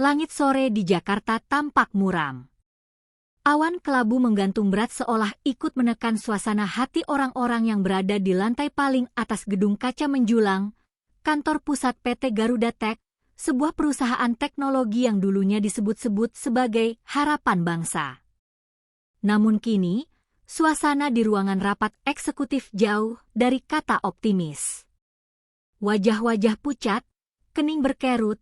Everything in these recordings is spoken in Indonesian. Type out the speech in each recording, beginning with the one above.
langit sore di Jakarta tampak muram. Awan kelabu menggantung berat seolah ikut menekan suasana hati orang-orang yang berada di lantai paling atas gedung kaca menjulang, kantor pusat PT Garuda Tech, sebuah perusahaan teknologi yang dulunya disebut-sebut sebagai harapan bangsa. Namun kini, suasana di ruangan rapat eksekutif jauh dari kata optimis. Wajah-wajah pucat, kening berkerut,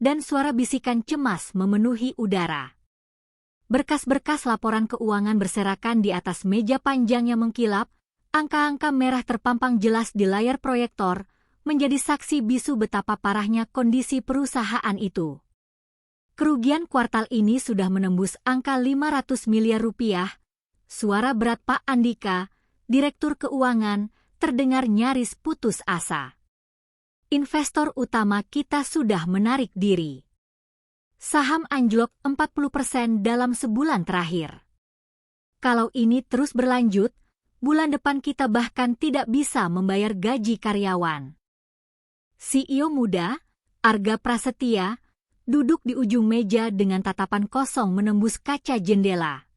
dan suara bisikan cemas memenuhi udara. Berkas-berkas laporan keuangan berserakan di atas meja panjang yang mengkilap, angka-angka merah terpampang jelas di layar proyektor, menjadi saksi bisu betapa parahnya kondisi perusahaan itu. Kerugian kuartal ini sudah menembus angka 500 miliar rupiah. Suara berat Pak Andika, Direktur Keuangan, terdengar nyaris putus asa. Investor utama kita sudah menarik diri. Saham anjlok 40% dalam sebulan terakhir. Kalau ini terus berlanjut, bulan depan kita bahkan tidak bisa membayar gaji karyawan. CEO muda, Arga Prasetya, duduk di ujung meja dengan tatapan kosong menembus kaca jendela.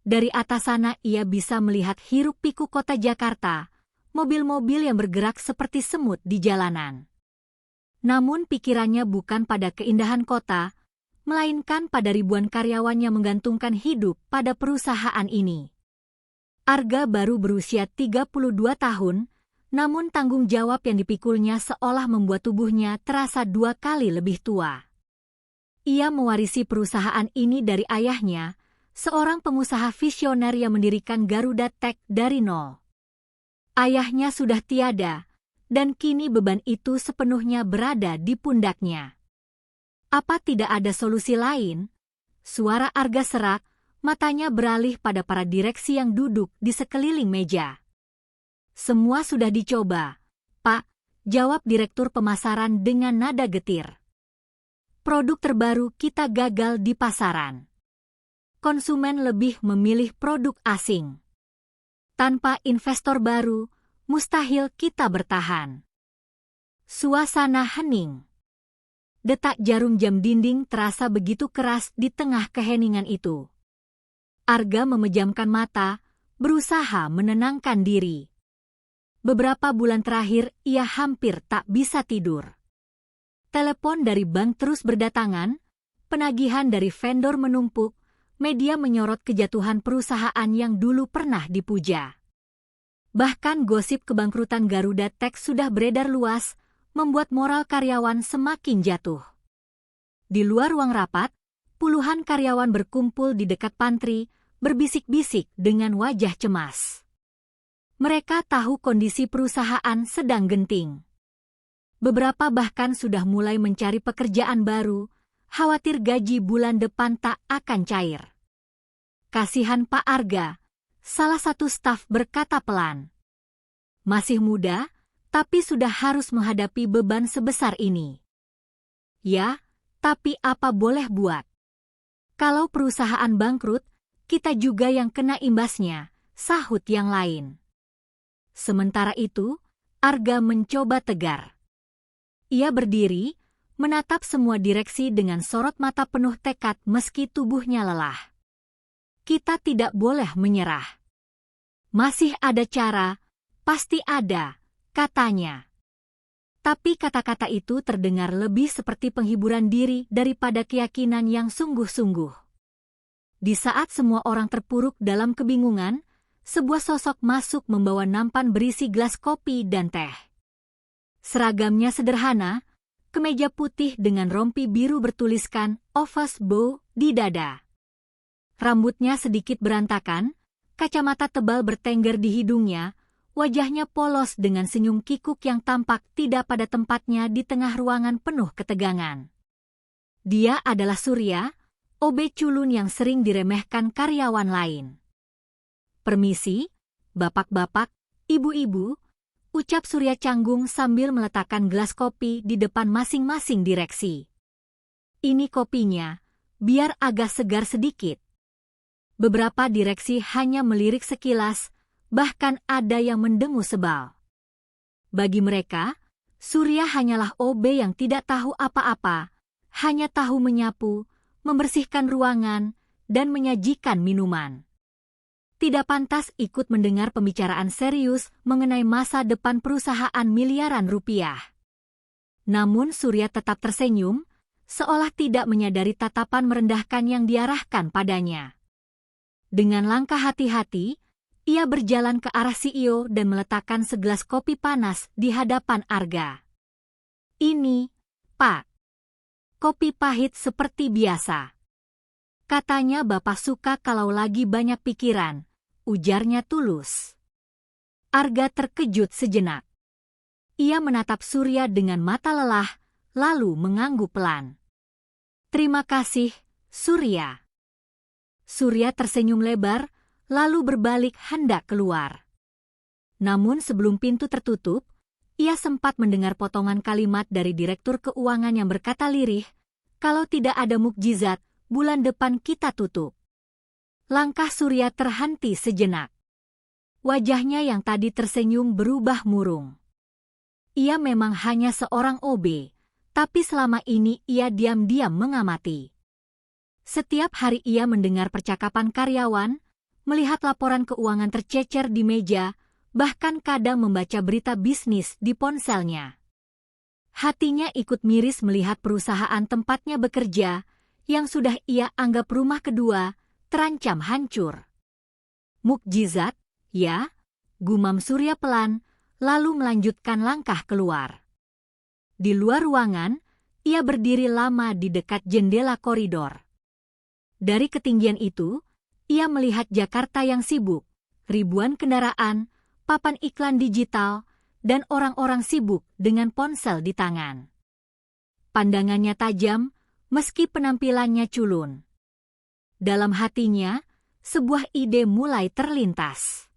Dari atas sana ia bisa melihat hiruk-pikuk kota Jakarta, mobil-mobil yang bergerak seperti semut di jalanan. Namun pikirannya bukan pada keindahan kota, melainkan pada ribuan karyawan yang menggantungkan hidup pada perusahaan ini. Arga baru berusia 32 tahun, namun tanggung jawab yang dipikulnya seolah membuat tubuhnya terasa 2 kali lebih tua. Ia mewarisi perusahaan ini dari ayahnya, seorang pengusaha visioner yang mendirikan Garuda Tech dari nol. Ayahnya sudah tiada, dan kini beban itu sepenuhnya berada di pundaknya. Apa tidak ada solusi lain? Suara Arga serak, matanya beralih pada para direksi yang duduk di sekeliling meja. Semua sudah dicoba, Pak, jawab Direktur Pemasaran dengan nada getir. Produk terbaru kita gagal di pasaran. Konsumen lebih memilih produk asing. Tanpa investor baru, mustahil kita bertahan. Suasana hening. Detak jarum jam dinding terasa begitu keras di tengah keheningan itu. Arga memejamkan mata, berusaha menenangkan diri. Beberapa bulan terakhir ia hampir tak bisa tidur. Telepon dari bank terus berdatangan, penagihan dari vendor menumpuk, media menyorot kejatuhan perusahaan yang dulu pernah dipuja. Bahkan gosip kebangkrutan Garuda Tech sudah beredar luas, membuat moral karyawan semakin jatuh. Di luar ruang rapat, puluhan karyawan berkumpul di dekat pantry, berbisik-bisik dengan wajah cemas. Mereka tahu kondisi perusahaan sedang genting. Beberapa bahkan sudah mulai mencari pekerjaan baru, khawatir gaji bulan depan tak akan cair. Kasihan Pak Arga, salah satu staf berkata pelan. Masih muda, tapi sudah harus menghadapi beban sebesar ini. Ya, tapi apa boleh buat? Kalau perusahaan bangkrut, kita juga yang kena imbasnya, sahut yang lain. Sementara itu, Arga mencoba tegar. Ia berdiri, menatap semua direksi dengan sorot mata penuh tekad meski tubuhnya lelah. Kita tidak boleh menyerah. Masih ada cara, pasti ada, katanya. Tapi kata-kata itu terdengar lebih seperti penghiburan diri daripada keyakinan yang sungguh-sungguh. Di saat semua orang terpuruk dalam kebingungan, sebuah sosok masuk membawa nampan berisi gelas kopi dan teh. Seragamnya sederhana, kemeja putih dengan rompi biru bertuliskan Office Bow di dada. Rambutnya sedikit berantakan, kacamata tebal bertengger di hidungnya, wajahnya polos dengan senyum kikuk yang tampak tidak pada tempatnya di tengah ruangan penuh ketegangan. Dia adalah Surya, OB culun yang sering diremehkan karyawan lain. Permisi, bapak-bapak, ibu-ibu, ucap Surya canggung sambil meletakkan gelas kopi di depan masing-masing direksi. Ini kopinya, biar agak segar sedikit. Beberapa direksi hanya melirik sekilas, bahkan ada yang mendengus sebal. Bagi mereka, Surya hanyalah OB yang tidak tahu apa-apa, hanya tahu menyapu, membersihkan ruangan, dan menyajikan minuman. Tidak pantas ikut mendengar pembicaraan serius mengenai masa depan perusahaan miliaran rupiah. Namun Surya tetap tersenyum, seolah tidak menyadari tatapan merendahkan yang diarahkan padanya. Dengan langkah hati-hati, ia berjalan ke arah CEO dan meletakkan segelas kopi panas di hadapan Arga. "Ini, Pak. Kopi pahit seperti biasa. Katanya Bapak suka kalau lagi banyak pikiran," ujarnya tulus. Arga terkejut sejenak. Ia menatap Surya dengan mata lelah, lalu mengangguk pelan. "Terima kasih, Surya." Surya tersenyum lebar, lalu berbalik hendak keluar. Namun sebelum pintu tertutup, ia sempat mendengar potongan kalimat dari Direktur Keuangan yang berkata lirih, "Kalau tidak ada mukjizat, bulan depan kita tutup." Langkah Surya terhenti sejenak. Wajahnya yang tadi tersenyum berubah murung. Ia memang hanya seorang OB, tapi selama ini ia diam-diam mengamati. Setiap hari ia mendengar percakapan karyawan, melihat laporan keuangan tercecer di meja, bahkan kadang membaca berita bisnis di ponselnya. Hatinya ikut miris melihat perusahaan tempatnya bekerja, yang sudah ia anggap rumah kedua, terancam hancur. "Mukjizat, ya?" gumam Surya pelan, lalu melanjutkan langkah keluar. Di luar ruangan, ia berdiri lama di dekat jendela koridor. Dari ketinggian itu, ia melihat Jakarta yang sibuk, ribuan kendaraan, papan iklan digital, dan orang-orang sibuk dengan ponsel di tangan. Pandangannya tajam, meski penampilannya culun. Dalam hatinya, sebuah ide mulai terlintas.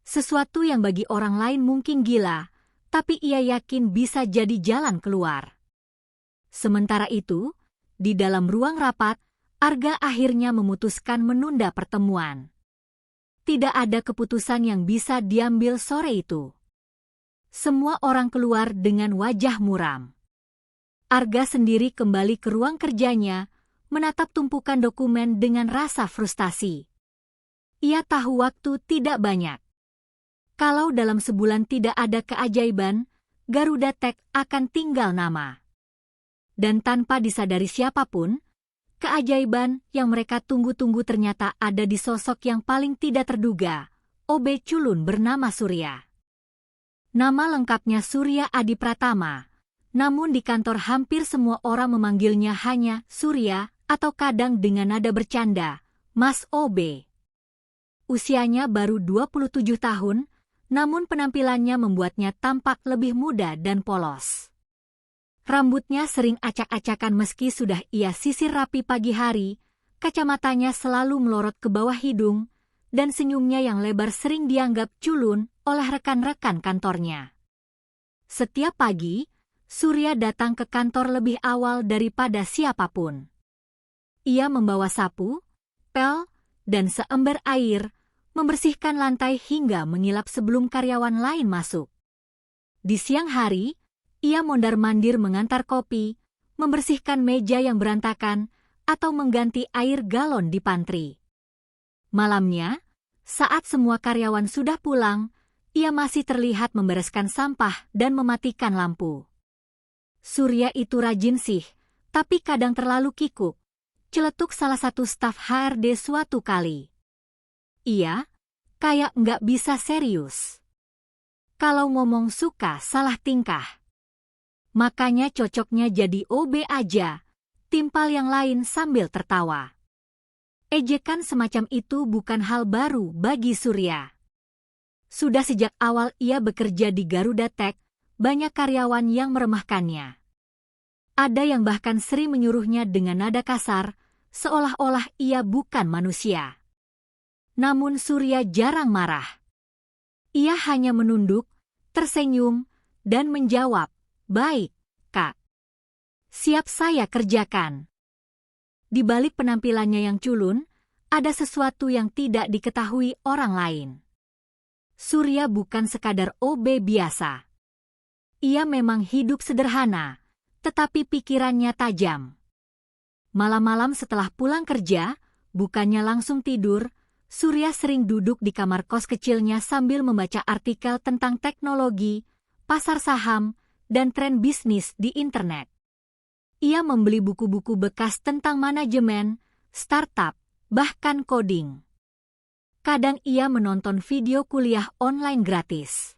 Sesuatu yang bagi orang lain mungkin gila, tapi ia yakin bisa jadi jalan keluar. Sementara itu, di dalam ruang rapat, Arga akhirnya memutuskan menunda pertemuan. Tidak ada keputusan yang bisa diambil sore itu. Semua orang keluar dengan wajah muram. Arga sendiri kembali ke ruang kerjanya, menatap tumpukan dokumen dengan rasa frustasi. Ia tahu waktu tidak banyak. Kalau dalam sebulan tidak ada keajaiban, Garuda Tech akan tinggal nama. Dan tanpa disadari siapapun, keajaiban yang mereka tunggu-tunggu ternyata ada di sosok yang paling tidak terduga, OB culun bernama Surya. Nama lengkapnya Surya Adi Pratama, namun di kantor hampir semua orang memanggilnya hanya Surya atau kadang dengan nada bercanda, Mas OB. Usianya baru 27 tahun, namun penampilannya membuatnya tampak lebih muda dan polos. Rambutnya sering acak-acakan meski sudah ia sisir rapi pagi hari, kacamatanya selalu melorot ke bawah hidung, dan senyumnya yang lebar sering dianggap culun oleh rekan-rekan kantornya. Setiap pagi, Surya datang ke kantor lebih awal daripada siapapun. Ia membawa sapu, pel, dan seember air, membersihkan lantai hingga mengilap sebelum karyawan lain masuk. Di siang hari, ia mondar-mandir mengantar kopi, membersihkan meja yang berantakan, atau mengganti air galon di pantry. Malamnya, saat semua karyawan sudah pulang, ia masih terlihat membereskan sampah dan mematikan lampu. Surya itu rajin sih, tapi kadang terlalu kikuk, celetuk salah satu staf HRD suatu kali. Ia kayak nggak bisa serius. Kalau ngomong suka salah tingkah. Makanya cocoknya jadi OB aja, timpal yang lain sambil tertawa. Ejekan semacam itu bukan hal baru bagi Surya. Sudah sejak awal ia bekerja di Garuda Tech, banyak karyawan yang meremehkannya. Ada yang bahkan sering menyuruhnya dengan nada kasar, seolah-olah ia bukan manusia. Namun Surya jarang marah. Ia hanya menunduk, tersenyum, dan menjawab, "Baik, Kak. Siap saya kerjakan." Di balik penampilannya yang culun, ada sesuatu yang tidak diketahui orang lain. Surya bukan sekadar OB biasa. Ia memang hidup sederhana, tetapi pikirannya tajam. Malam-malam setelah pulang kerja, bukannya langsung tidur, Surya sering duduk di kamar kos kecilnya sambil membaca artikel tentang teknologi, pasar saham, dan tren bisnis di internet. Ia membeli buku-buku bekas tentang manajemen, startup, bahkan coding. Kadang ia menonton video kuliah online gratis.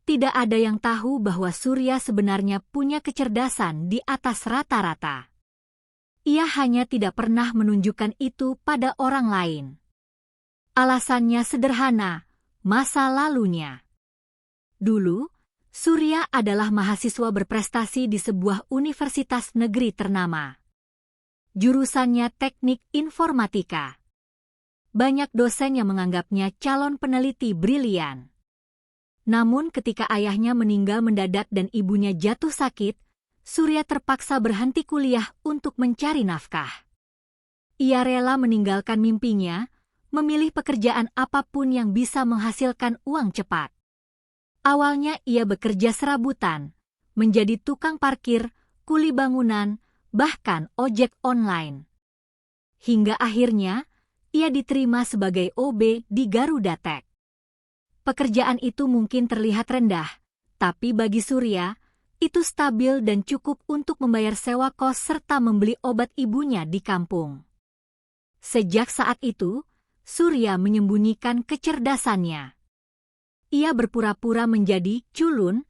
Tidak ada yang tahu bahwa Surya sebenarnya punya kecerdasan di atas rata-rata. Ia hanya tidak pernah menunjukkan itu pada orang lain. Alasannya sederhana, masa lalunya. Dulu, Surya adalah mahasiswa berprestasi di sebuah universitas negeri ternama. Jurusannya teknik informatika. Banyak dosen yang menganggapnya calon peneliti brilian. Namun ketika ayahnya meninggal mendadak dan ibunya jatuh sakit, Surya terpaksa berhenti kuliah untuk mencari nafkah. Ia rela meninggalkan mimpinya, memilih pekerjaan apapun yang bisa menghasilkan uang cepat. Awalnya ia bekerja serabutan, menjadi tukang parkir, kuli bangunan, bahkan ojek online. Hingga akhirnya, ia diterima sebagai OB di Garuda Tech. Pekerjaan itu mungkin terlihat rendah, tapi bagi Surya, itu stabil dan cukup untuk membayar sewa kos serta membeli obat ibunya di kampung. Sejak saat itu, Surya menyembunyikan kecerdasannya. Ia berpura-pura menjadi culun,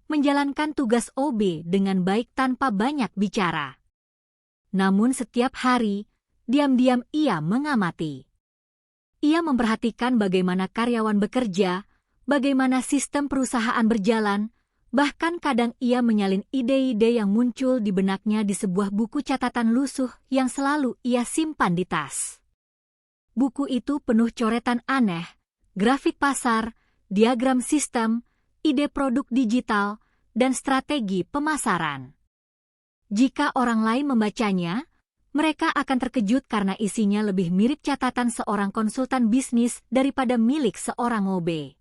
menjalankan tugas OB dengan baik tanpa banyak bicara. Namun setiap hari, diam-diam ia mengamati. Ia memperhatikan bagaimana karyawan bekerja, bagaimana sistem perusahaan berjalan, bahkan kadang ia menyalin ide-ide yang muncul di benaknya di sebuah buku catatan lusuh yang selalu ia simpan di tas. Buku itu penuh coretan aneh, grafik pasar, diagram sistem, ide produk digital, dan strategi pemasaran. Jika orang lain membacanya, mereka akan terkejut karena isinya lebih mirip catatan seorang konsultan bisnis daripada milik seorang OB.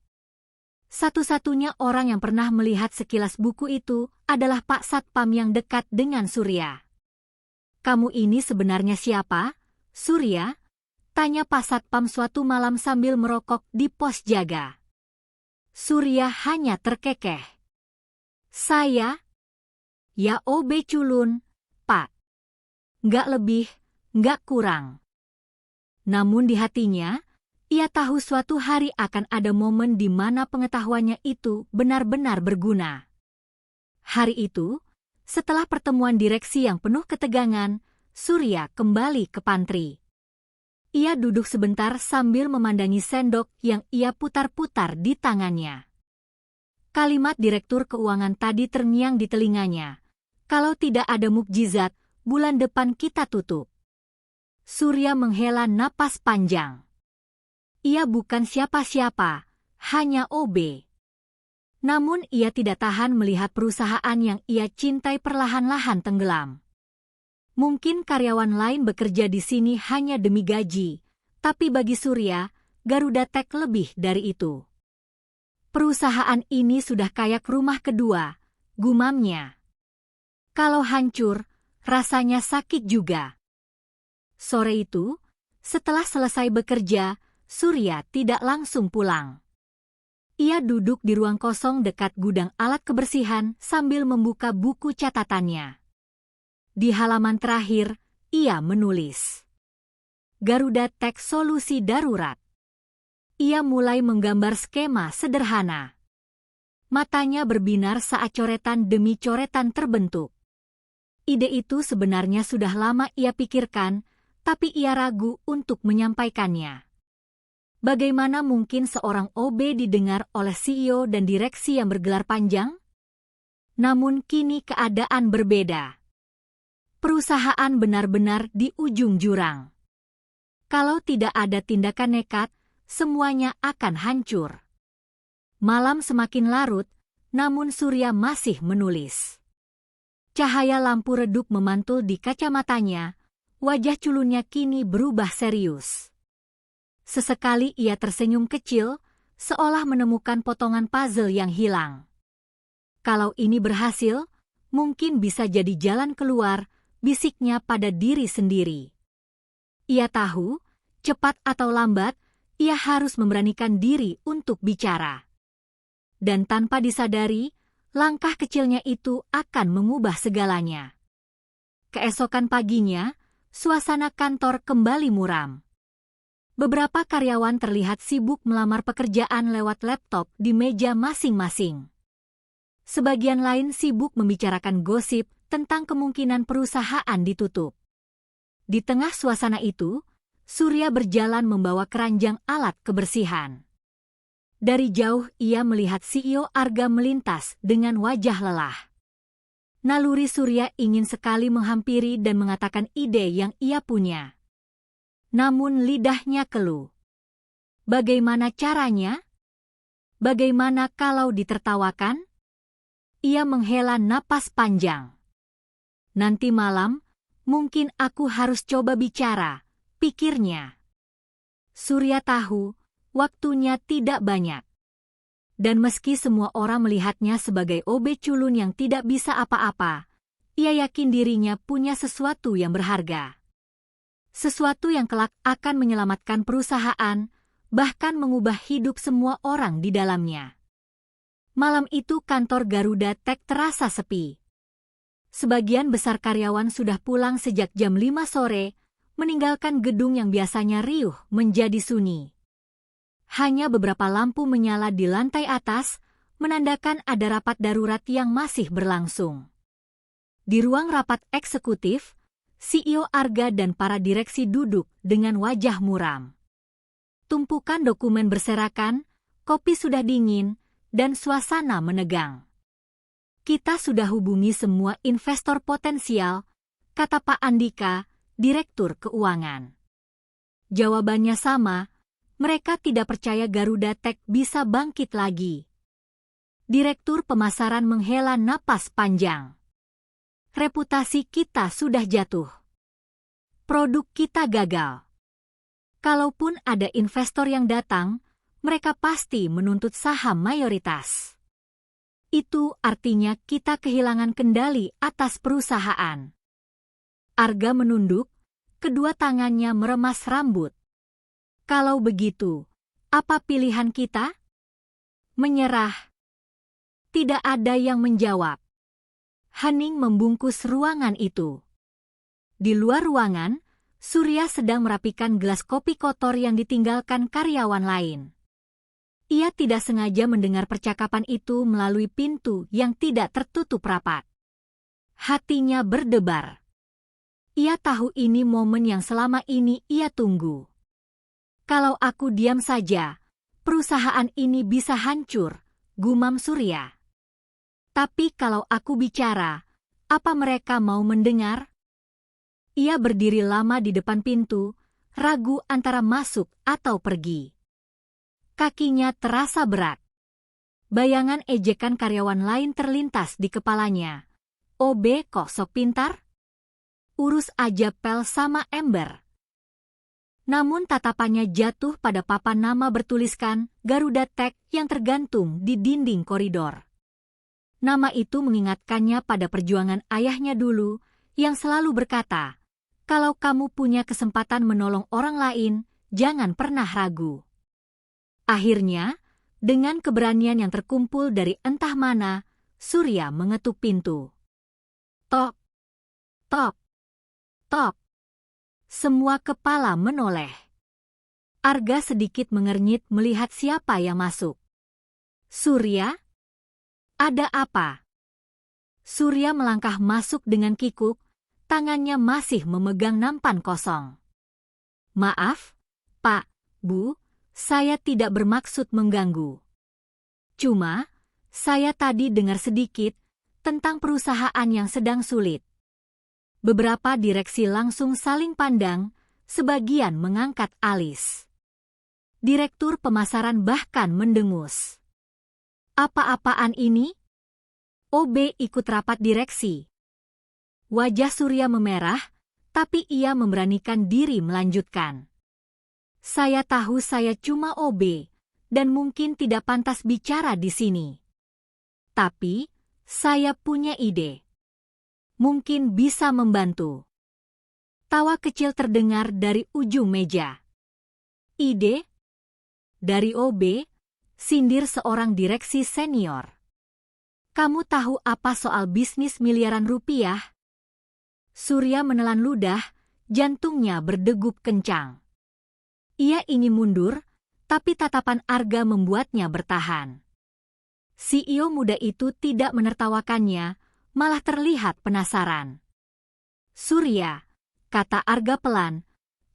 Satu-satunya orang yang pernah melihat sekilas buku itu adalah Pak Satpam yang dekat dengan Surya. "Kamu ini sebenarnya siapa, Surya?" tanya Pak Satpam suatu malam sambil merokok di pos jaga. Surya hanya terkekeh. "Saya? Ya OB culun, Pak. Nggak lebih, nggak kurang." Namun di hatinya, ia tahu suatu hari akan ada momen di mana pengetahuannya itu benar-benar berguna. Hari itu, setelah pertemuan direksi yang penuh ketegangan, Surya kembali ke pantry. Ia duduk sebentar sambil memandangi sendok yang ia putar-putar di tangannya. Kalimat Direktur Keuangan tadi terngiang di telinganya. "Kalau tidak ada mukjizat, bulan depan kita tutup." Surya menghela napas panjang. Ia bukan siapa-siapa, hanya OB. Namun ia tidak tahan melihat perusahaan yang ia cintai perlahan-lahan tenggelam. Mungkin karyawan lain bekerja di sini hanya demi gaji, tapi bagi Surya, Garuda Tech lebih dari itu. Perusahaan ini sudah kayak rumah kedua, gumamnya. Kalau hancur, rasanya sakit juga. Sore itu, setelah selesai bekerja, Surya tidak langsung pulang. Ia duduk di ruang kosong dekat gudang alat kebersihan sambil membuka buku catatannya. Di halaman terakhir, ia menulis, "Garuda Tech Solusi Darurat." Ia mulai menggambar skema sederhana. Matanya berbinar saat coretan demi coretan terbentuk. Ide itu sebenarnya sudah lama ia pikirkan, tapi ia ragu untuk menyampaikannya. Bagaimana mungkin seorang OB didengar oleh CEO dan direksi yang bergelar panjang? Namun kini keadaan berbeda. Perusahaan benar-benar di ujung jurang. Kalau tidak ada tindakan nekat, semuanya akan hancur. Malam semakin larut, namun Surya masih menulis. Cahaya lampu redup memantul di kacamatanya, wajah culunnya kini berubah serius. Sesekali ia tersenyum kecil, seolah menemukan potongan puzzle yang hilang. Kalau ini berhasil, mungkin bisa jadi jalan keluar, bisiknya pada diri sendiri. Ia tahu, cepat atau lambat, ia harus memberanikan diri untuk bicara. Dan tanpa disadari, langkah kecilnya itu akan mengubah segalanya. Keesokan paginya, suasana kantor kembali muram. Beberapa karyawan terlihat sibuk melamar pekerjaan lewat laptop di meja masing-masing. Sebagian lain sibuk membicarakan gosip tentang kemungkinan perusahaan ditutup. Di tengah suasana itu, Surya berjalan membawa keranjang alat kebersihan. Dari jauh ia melihat CEO Arga melintas dengan wajah lelah. Naluri Surya ingin sekali menghampiri dan mengatakan ide yang ia punya. Namun lidahnya keluh. Bagaimana caranya? Bagaimana kalau ditertawakan? Ia menghela napas panjang. Nanti malam, mungkin aku harus coba bicara, pikirnya. Surya tahu, waktunya tidak banyak. Dan meski semua orang melihatnya sebagai OB culun yang tidak bisa apa-apa, ia yakin dirinya punya sesuatu yang berharga. Sesuatu yang kelak akan menyelamatkan perusahaan, bahkan mengubah hidup semua orang di dalamnya. Malam itu kantor Garuda Tech terasa sepi. Sebagian besar karyawan sudah pulang sejak jam 5 sore, meninggalkan gedung yang biasanya riuh menjadi sunyi. Hanya beberapa lampu menyala di lantai atas, menandakan ada rapat darurat yang masih berlangsung. Di ruang rapat eksekutif, CEO Arga dan para direksi duduk dengan wajah muram. Tumpukan dokumen berserakan, kopi sudah dingin, dan suasana menegang. Kita sudah hubungi semua investor potensial, kata Pak Andika, Direktur Keuangan. Jawabannya sama, mereka tidak percaya Garuda Tech bisa bangkit lagi. Direktur pemasaran menghela napas panjang. Reputasi kita sudah jatuh. Produk kita gagal. Kalaupun ada investor yang datang, mereka pasti menuntut saham mayoritas. Itu artinya kita kehilangan kendali atas perusahaan. Arga menunduk, kedua tangannya meremas rambut. Kalau begitu, apa pilihan kita? Menyerah. Tidak ada yang menjawab. Hening membungkus ruangan itu. Di luar ruangan, Surya sedang merapikan gelas kopi kotor yang ditinggalkan karyawan lain. Ia tidak sengaja mendengar percakapan itu melalui pintu yang tidak tertutup rapat. Hatinya berdebar. Ia tahu ini momen yang selama ini ia tunggu. Kalau aku diam saja, perusahaan ini bisa hancur, gumam Surya. Tapi kalau aku bicara, apa mereka mau mendengar? Ia berdiri lama di depan pintu, ragu antara masuk atau pergi. Kakinya terasa berat. Bayangan ejekan karyawan lain terlintas di kepalanya. OB kok sok pintar? Urus aja pel sama ember. Namun tatapannya jatuh pada papan nama bertuliskan Garuda Tech yang tergantung di dinding koridor. Nama itu mengingatkannya pada perjuangan ayahnya dulu yang selalu berkata, kalau kamu punya kesempatan menolong orang lain, jangan pernah ragu. Akhirnya, dengan keberanian yang terkumpul dari entah mana, Surya mengetuk pintu. Tok, tok, tok. Semua kepala menoleh. Arga sedikit mengernyit melihat siapa yang masuk. Surya? Ada apa? Surya melangkah masuk dengan kikuk, tangannya masih memegang nampan kosong. Maaf, Pak, Bu, saya tidak bermaksud mengganggu. Cuma, saya tadi dengar sedikit tentang perusahaan yang sedang sulit. Beberapa direksi langsung saling pandang, sebagian mengangkat alis. Direktur pemasaran bahkan mendengus. Apa-apaan ini? OB ikut rapat direksi. Wajah Surya memerah, tapi ia memberanikan diri melanjutkan. Saya tahu saya cuma OB, dan mungkin tidak pantas bicara di sini. Tapi, saya punya ide. Mungkin bisa membantu. Tawa kecil terdengar dari ujung meja. Ide? Dari OB, sindir seorang direksi senior. Kamu tahu apa soal bisnis miliaran rupiah? Surya menelan ludah, jantungnya berdegup kencang. Ia ingin mundur, tapi tatapan Arga membuatnya bertahan. CEO muda itu tidak menertawakannya, malah terlihat penasaran. Surya, kata Arga pelan,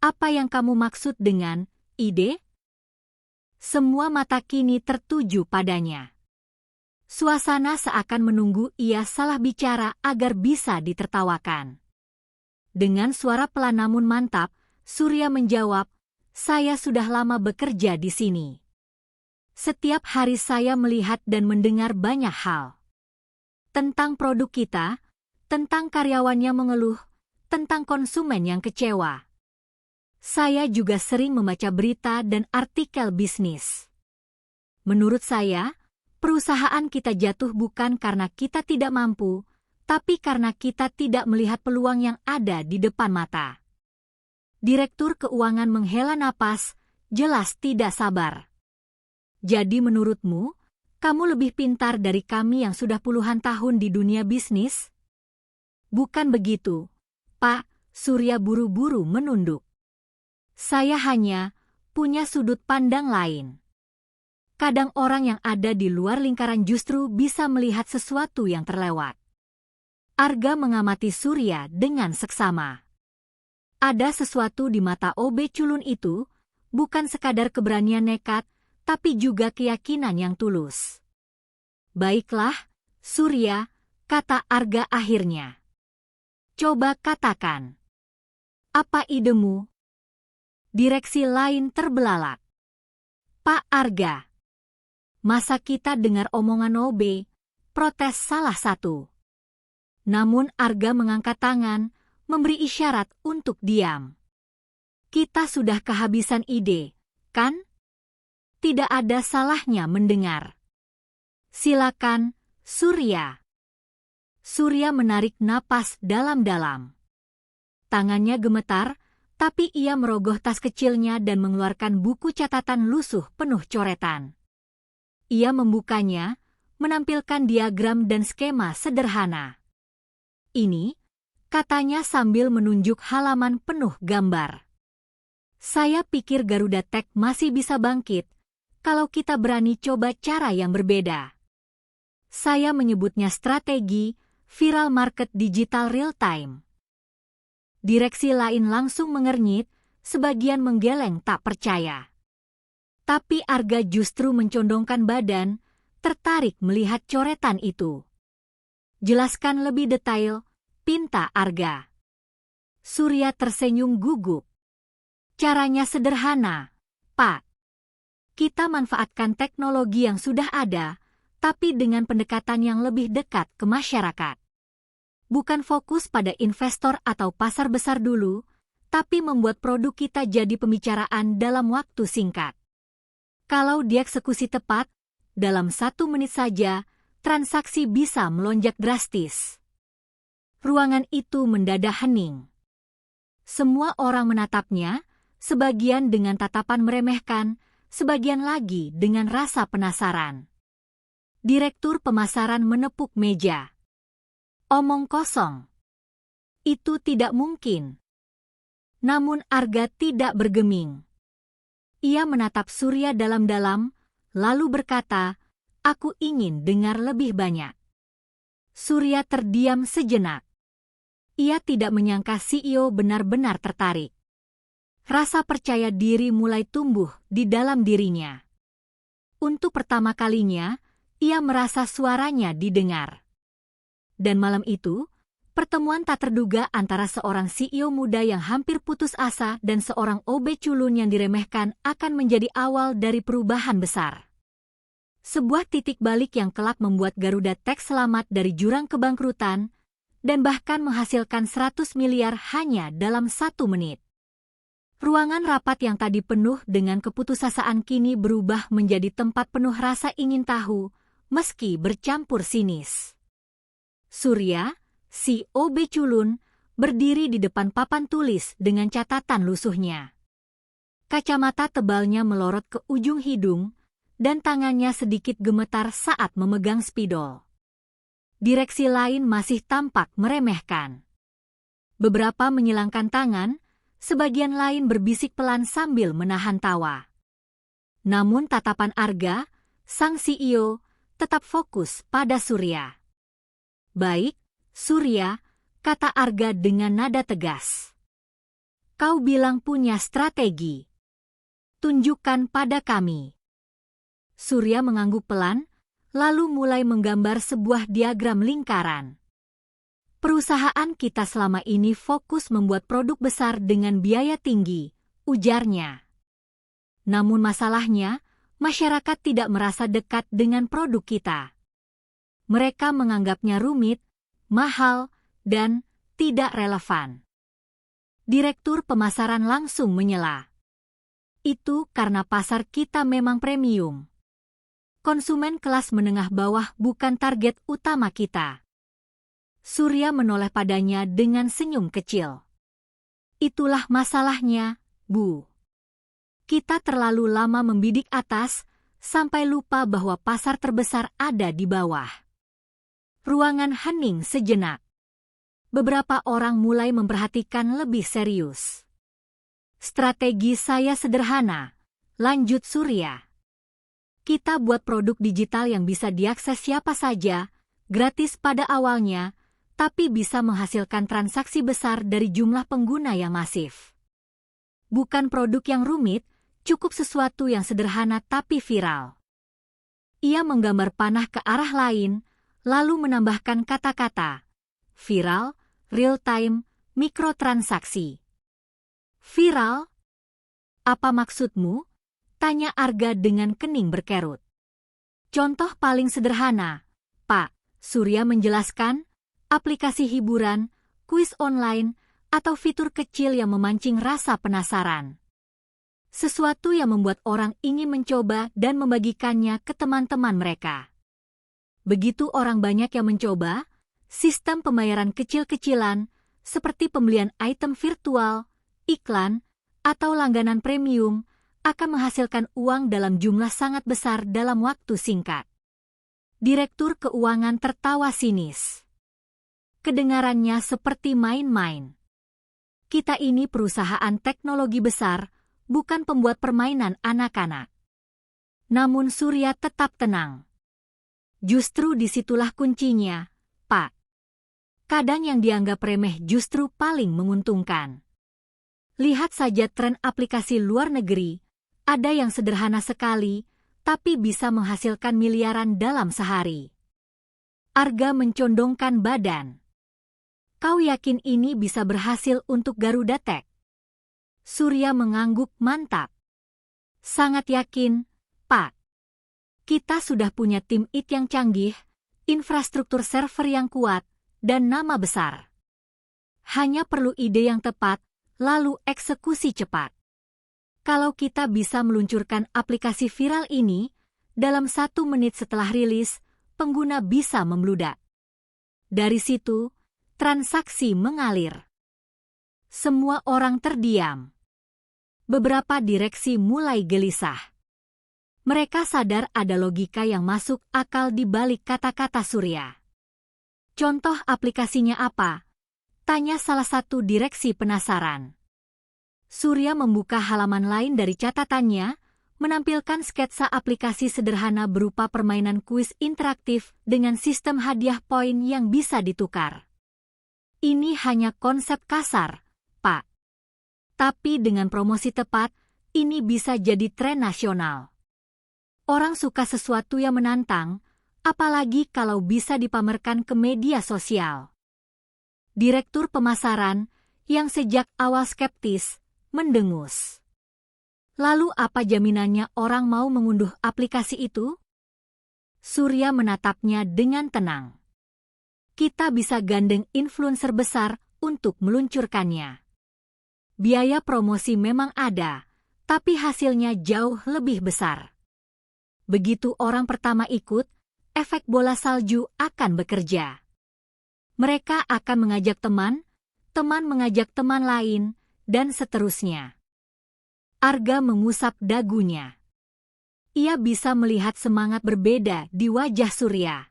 apa yang kamu maksud dengan ide? Semua mata kini tertuju padanya. Suasana seakan menunggu ia salah bicara agar bisa ditertawakan. Dengan suara pelan namun mantap, Surya menjawab, saya sudah lama bekerja di sini. Setiap hari saya melihat dan mendengar banyak hal. Tentang produk kita, tentang karyawannya mengeluh, tentang konsumen yang kecewa. Saya juga sering membaca berita dan artikel bisnis. Menurut saya, perusahaan kita jatuh bukan karena kita tidak mampu, tapi karena kita tidak melihat peluang yang ada di depan mata. Direktur keuangan menghela napas, jelas tidak sabar. Jadi menurutmu, kamu lebih pintar dari kami yang sudah puluhan tahun di dunia bisnis? Bukan begitu, Pak. Surya buru-buru menunduk. Saya hanya punya sudut pandang lain. Kadang orang yang ada di luar lingkaran justru bisa melihat sesuatu yang terlewat. Arga mengamati Surya dengan seksama. Ada sesuatu di mata OB culun itu, bukan sekadar keberanian nekat, tapi juga keyakinan yang tulus. Baiklah, Surya, kata Arga akhirnya. Coba katakan. Apa idemu? Direksi lain terbelalak. Pak Arga. Masa kita dengar omongan OB, protes salah satu. Namun Arga mengangkat tangan, memberi isyarat untuk diam. Kita sudah kehabisan ide, kan? Tidak ada salahnya mendengar. Silakan, Surya. Surya menarik napas dalam-dalam. Tangannya gemetar, tapi ia merogoh tas kecilnya dan mengeluarkan buku catatan lusuh penuh coretan. Ia membukanya, menampilkan diagram dan skema sederhana. Ini, katanya sambil menunjuk halaman penuh gambar. Saya pikir Garuda Tech masih bisa bangkit, kalau kita berani coba cara yang berbeda. Saya menyebutnya strategi viral market digital real time. Direksi lain langsung mengernyit, sebagian menggeleng tak percaya. Tapi Arga justru mencondongkan badan, tertarik melihat coretan itu. Jelaskan lebih detail, pinta Arga. Surya tersenyum gugup. Caranya sederhana, Pak. Kita manfaatkan teknologi yang sudah ada, tapi dengan pendekatan yang lebih dekat ke masyarakat. Bukan fokus pada investor atau pasar besar dulu, tapi membuat produk kita jadi pembicaraan dalam waktu singkat. Kalau dieksekusi tepat, dalam 1 menit saja, transaksi bisa melonjak drastis. Ruangan itu mendadak hening. Semua orang menatapnya, sebagian dengan tatapan meremehkan, sebagian lagi dengan rasa penasaran. Direktur pemasaran menepuk meja. Omong kosong. Itu tidak mungkin. Namun Arga tidak bergeming. Ia menatap Surya dalam-dalam, lalu berkata, aku ingin dengar lebih banyak. Surya terdiam sejenak. Ia tidak menyangka CEO benar-benar tertarik. Rasa percaya diri mulai tumbuh di dalam dirinya. Untuk pertama kalinya, ia merasa suaranya didengar. Dan malam itu, pertemuan tak terduga antara seorang CEO muda yang hampir putus asa dan seorang OB culun yang diremehkan akan menjadi awal dari perubahan besar. Sebuah titik balik yang kelak membuat Garuda Tech selamat dari jurang kebangkrutan dan bahkan menghasilkan 100 miliar hanya dalam 1 menit. Ruangan rapat yang tadi penuh dengan keputusasaan kini berubah menjadi tempat penuh rasa ingin tahu, meski bercampur sinis. Surya, si OB culun, berdiri di depan papan tulis dengan catatan lusuhnya. Kacamata tebalnya melorot ke ujung hidung, dan tangannya sedikit gemetar saat memegang spidol. Direksi lain masih tampak meremehkan. Beberapa menyilangkan tangan, sebagian lain berbisik pelan sambil menahan tawa. Namun tatapan Arga, sang CEO, tetap fokus pada Surya. "Baik, Surya," kata Arga dengan nada tegas. "Kau bilang punya strategi. Tunjukkan pada kami." Surya mengangguk pelan, lalu mulai menggambar sebuah diagram lingkaran. "Perusahaan kita selama ini fokus membuat produk besar dengan biaya tinggi," ujarnya. "Namun masalahnya, masyarakat tidak merasa dekat dengan produk kita. Mereka menganggapnya rumit, mahal, dan tidak relevan." Direktur pemasaran langsung menyela. "Itu karena pasar kita memang premium. Konsumen kelas menengah bawah bukan target utama kita." Surya menoleh padanya dengan senyum kecil. "Itulah masalahnya, Bu. Kita terlalu lama membidik atas, sampai lupa bahwa pasar terbesar ada di bawah." Ruangan hening sejenak. Beberapa orang mulai memperhatikan lebih serius. "Strategi saya sederhana," lanjut Surya. "Kita buat produk digital yang bisa diakses siapa saja, gratis pada awalnya, tapi bisa menghasilkan transaksi besar dari jumlah pengguna yang masif. Bukan produk yang rumit, cukup sesuatu yang sederhana tapi viral." Ia menggambar panah ke arah lain, lalu menambahkan kata-kata, "Viral, real-time, mikrotransaksi." "Viral? Apa maksudmu?" tanya Arga dengan kening berkerut. "Contoh paling sederhana, Pak," Surya menjelaskan, "aplikasi hiburan, kuis online, atau fitur kecil yang memancing rasa penasaran. Sesuatu yang membuat orang ingin mencoba dan membagikannya ke teman-teman mereka. Begitu orang banyak yang mencoba, sistem pembayaran kecil-kecilan, seperti pembelian item virtual, iklan, atau langganan premium, akan menghasilkan uang dalam jumlah sangat besar dalam waktu singkat." Direktur keuangan tertawa sinis. Kedengarannya seperti main-main. "Kita ini perusahaan teknologi besar, bukan pembuat permainan anak-anak." Namun Surya tetap tenang. "Justru disitulah kuncinya, Pak. Kadang yang dianggap remeh justru paling menguntungkan. Lihat saja tren aplikasi luar negeri, ada yang sederhana sekali, tapi bisa menghasilkan miliaran dalam sehari." Arga mencondongkan badan. "Kau yakin ini bisa berhasil untuk Garuda Tech?" Surya mengangguk mantap. "Sangat yakin, Pak. Kita sudah punya tim IT yang canggih, infrastruktur server yang kuat, dan nama besar. Hanya perlu ide yang tepat, lalu eksekusi cepat. Kalau kita bisa meluncurkan aplikasi viral ini, dalam 1 menit setelah rilis, pengguna bisa membludak. Dari situ, transaksi mengalir." Semua orang terdiam. Beberapa direksi mulai gelisah. Mereka sadar ada logika yang masuk akal di balik kata-kata Surya. "Contoh aplikasinya apa?" tanya salah satu direksi penasaran. Surya membuka halaman lain dari catatannya, menampilkan sketsa aplikasi sederhana berupa permainan kuis interaktif dengan sistem hadiah poin yang bisa ditukar. "Ini hanya konsep kasar, Pak. Tapi dengan promosi tepat, ini bisa jadi tren nasional. Orang suka sesuatu yang menantang, apalagi kalau bisa dipamerkan ke media sosial." Direktur pemasaran, yang sejak awal skeptis, mendengus. "Lalu apa jaminannya orang mau mengunduh aplikasi itu?" Surya menatapnya dengan tenang. "Kita bisa gandeng influencer besar untuk meluncurkannya. Biaya promosi memang ada, tapi hasilnya jauh lebih besar. Begitu orang pertama ikut, efek bola salju akan bekerja. Mereka akan mengajak teman, teman mengajak teman lain, dan seterusnya. Arga mengusap dagunya. Ia bisa melihat semangat berbeda di wajah Surya.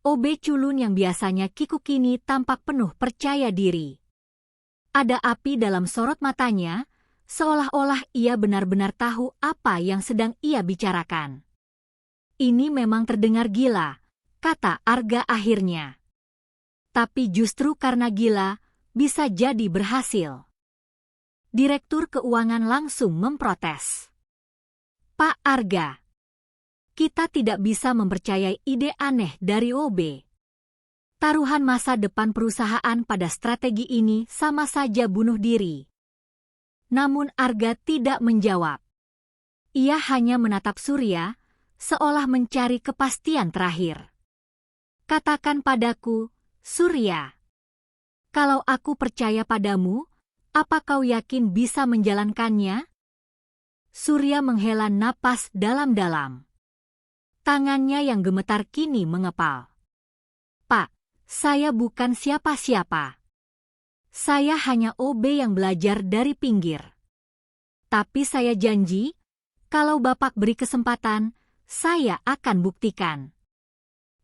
OB culun yang biasanya kikuk kini tampak penuh percaya diri. Ada api dalam sorot matanya, seolah-olah ia benar-benar tahu apa yang sedang ia bicarakan. Ini memang terdengar gila, kata Arga akhirnya. Tapi justru karena gila, bisa jadi berhasil. Direktur Keuangan langsung memprotes. Pak Arga, kita tidak bisa mempercayai ide aneh dari OB. Taruhan masa depan perusahaan pada strategi ini sama saja bunuh diri. Namun Arga tidak menjawab. Ia hanya menatap Surya, seolah mencari kepastian terakhir. Katakan padaku, Surya. Kalau aku percaya padamu, apa kau yakin bisa menjalankannya? Surya menghela napas dalam-dalam. Tangannya yang gemetar kini mengepal. Pak, saya bukan siapa-siapa. Saya hanya OB yang belajar dari pinggir. Tapi saya janji, kalau Bapak beri kesempatan, saya akan buktikan.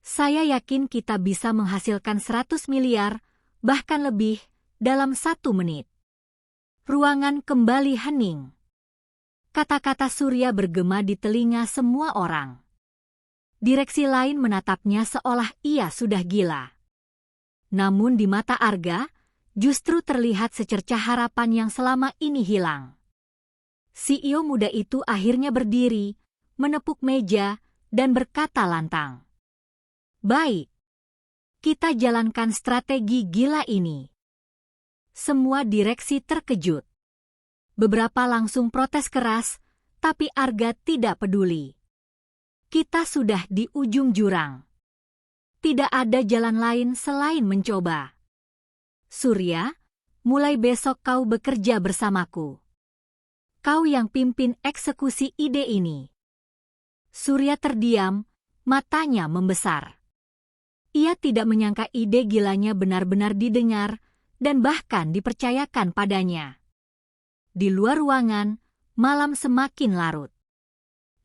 Saya yakin kita bisa menghasilkan 100 miliar, bahkan lebih, dalam 1 menit. Ruangan kembali hening. Kata-kata Surya bergema di telinga semua orang. Direksi lain menatapnya seolah ia sudah gila. Namun di mata Arga, justru terlihat secercah harapan yang selama ini hilang. CEO muda itu akhirnya berdiri, menepuk meja, dan berkata lantang. Baik, kita jalankan strategi gila ini. Semua direksi terkejut. Beberapa langsung protes keras, tapi Arga tidak peduli. Kita sudah di ujung jurang. Tidak ada jalan lain selain mencoba. Surya, mulai besok kau bekerja bersamaku. Kau yang pimpin eksekusi ide ini. Surya terdiam, matanya membesar. Ia tidak menyangka ide gilanya benar-benar didengar dan bahkan dipercayakan padanya. Di luar ruangan, malam semakin larut.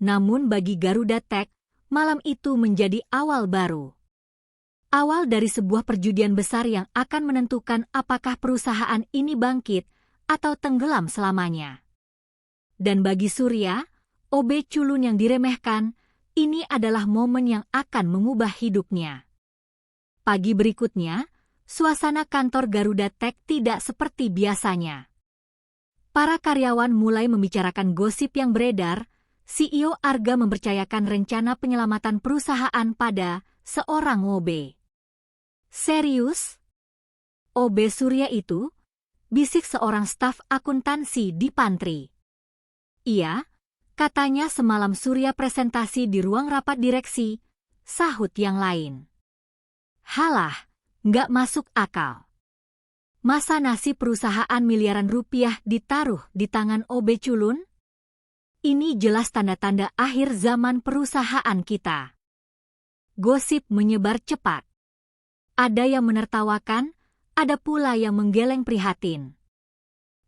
Namun bagi Garuda Tech, malam itu menjadi awal baru. Awal dari sebuah perjudian besar yang akan menentukan apakah perusahaan ini bangkit atau tenggelam selamanya. Dan bagi Surya, OB culun yang diremehkan, ini adalah momen yang akan mengubah hidupnya. Pagi berikutnya, suasana kantor Garuda Tech tidak seperti biasanya. Para karyawan mulai membicarakan gosip yang beredar. CEO Arga mempercayakan rencana penyelamatan perusahaan pada seorang OB. Serius? OB Surya itu? Bisik seorang staf akuntansi di pantry. Iya, katanya semalam Surya presentasi di ruang rapat direksi, sahut yang lain. Halah, nggak masuk akal. Masa nasib perusahaan miliaran rupiah ditaruh di tangan OB culun? Ini jelas tanda-tanda akhir zaman perusahaan kita. Gosip menyebar cepat. Ada yang menertawakan, ada pula yang menggeleng prihatin.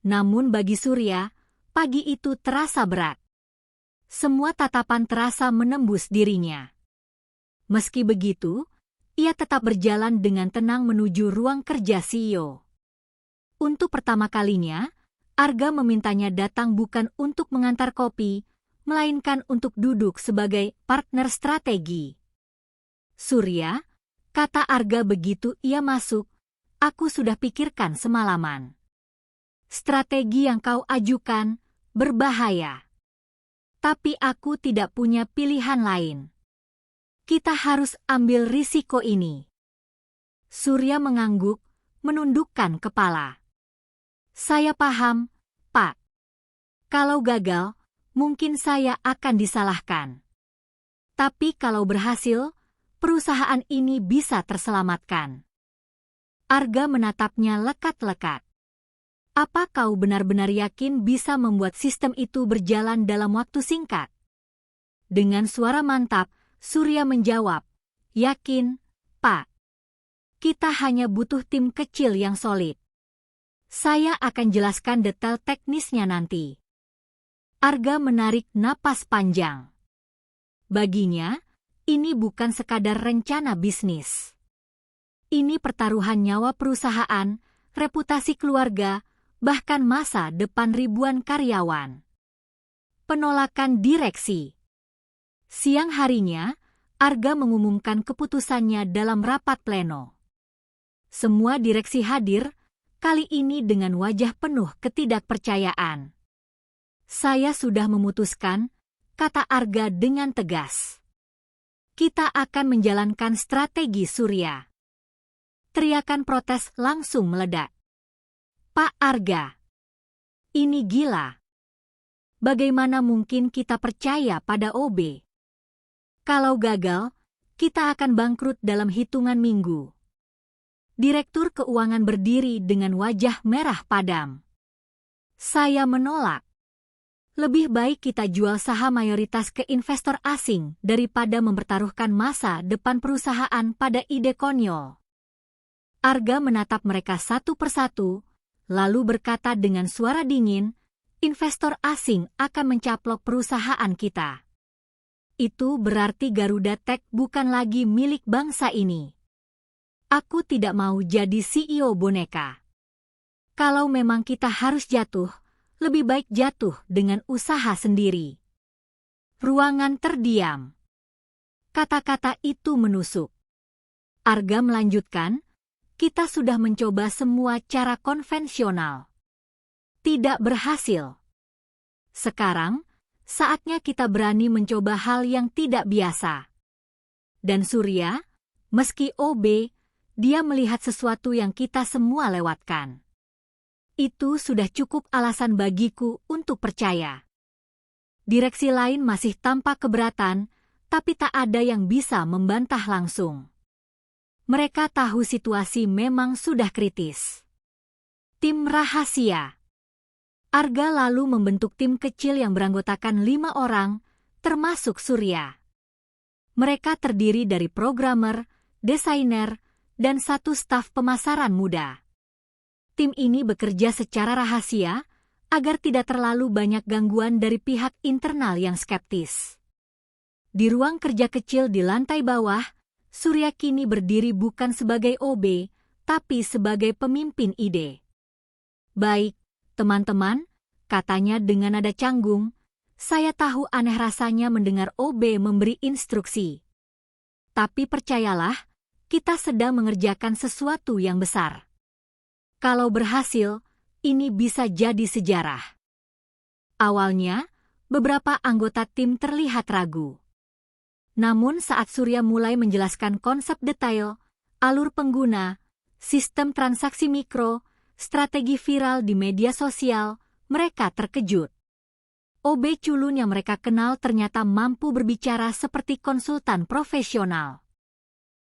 Namun bagi Surya, pagi itu terasa berat. Semua tatapan terasa menembus dirinya. Meski begitu, ia tetap berjalan dengan tenang menuju ruang kerja CEO. Untuk pertama kalinya, Arga memintanya datang bukan untuk mengantar kopi, melainkan untuk duduk sebagai partner strategi. Surya, kata Arga begitu ia masuk, aku sudah pikirkan semalaman. Strategi yang kau ajukan berbahaya. Tapi aku tidak punya pilihan lain. Kita harus ambil risiko ini. Surya mengangguk, menundukkan kepala. Saya paham, Pak. Kalau gagal, mungkin saya akan disalahkan. Tapi kalau berhasil, perusahaan ini bisa terselamatkan. Arga menatapnya lekat-lekat. Apa kau benar-benar yakin bisa membuat sistem itu berjalan dalam waktu singkat? Dengan suara mantap, Surya menjawab, yakin, Pak. Kita hanya butuh tim kecil yang solid. Saya akan jelaskan detail teknisnya nanti. Arga menarik napas panjang. Baginya, ini bukan sekadar rencana bisnis. Ini pertaruhan nyawa perusahaan, reputasi keluarga, bahkan masa depan ribuan karyawan. Penolakan direksi. Siang harinya, Arga mengumumkan keputusannya dalam rapat pleno. Semua direksi hadir, kali ini dengan wajah penuh ketidakpercayaan. Saya sudah memutuskan, kata Arga dengan tegas. Kita akan menjalankan strategi Surya. Teriakan protes langsung meledak. Pak Arga, ini gila. Bagaimana mungkin kita percaya pada OB? Kalau gagal, kita akan bangkrut dalam hitungan minggu. Direktur keuangan berdiri dengan wajah merah padam. Saya menolak. Lebih baik kita jual saham mayoritas ke investor asing daripada mempertaruhkan masa depan perusahaan pada ide konyol. Arga menatap mereka satu persatu, lalu berkata dengan suara dingin, investor asing akan mencaplok perusahaan kita. Itu berarti Garuda Tech bukan lagi milik bangsa ini. Aku tidak mau jadi CEO boneka. Kalau memang kita harus jatuh, lebih baik jatuh dengan usaha sendiri. Ruangan terdiam. Kata-kata itu menusuk. Arga melanjutkan, kita sudah mencoba semua cara konvensional. Tidak berhasil. Sekarang, saatnya kita berani mencoba hal yang tidak biasa. Dan Surya, meski OB, dia melihat sesuatu yang kita semua lewatkan. Itu sudah cukup alasan bagiku untuk percaya. Direksi lain masih tampak keberatan, tapi tak ada yang bisa membantah langsung. Mereka tahu situasi memang sudah kritis. Tim rahasia. Arga lalu membentuk tim kecil yang beranggotakan 5 orang, termasuk Surya. Mereka terdiri dari programmer, desainer, dan 1 staf pemasaran muda. Tim ini bekerja secara rahasia agar tidak terlalu banyak gangguan dari pihak internal yang skeptis. Di ruang kerja kecil di lantai bawah, Surya kini berdiri bukan sebagai OB, tapi sebagai pemimpin ide. Baik, teman-teman, katanya dengan nada canggung, saya tahu aneh rasanya mendengar OB memberi instruksi. Tapi percayalah, kita sedang mengerjakan sesuatu yang besar. Kalau berhasil, ini bisa jadi sejarah. Awalnya, beberapa anggota tim terlihat ragu. Namun saat Surya mulai menjelaskan konsep detail, alur pengguna, sistem transaksi mikro, strategi viral di media sosial, mereka terkejut. OB culun yang mereka kenal ternyata mampu berbicara seperti konsultan profesional.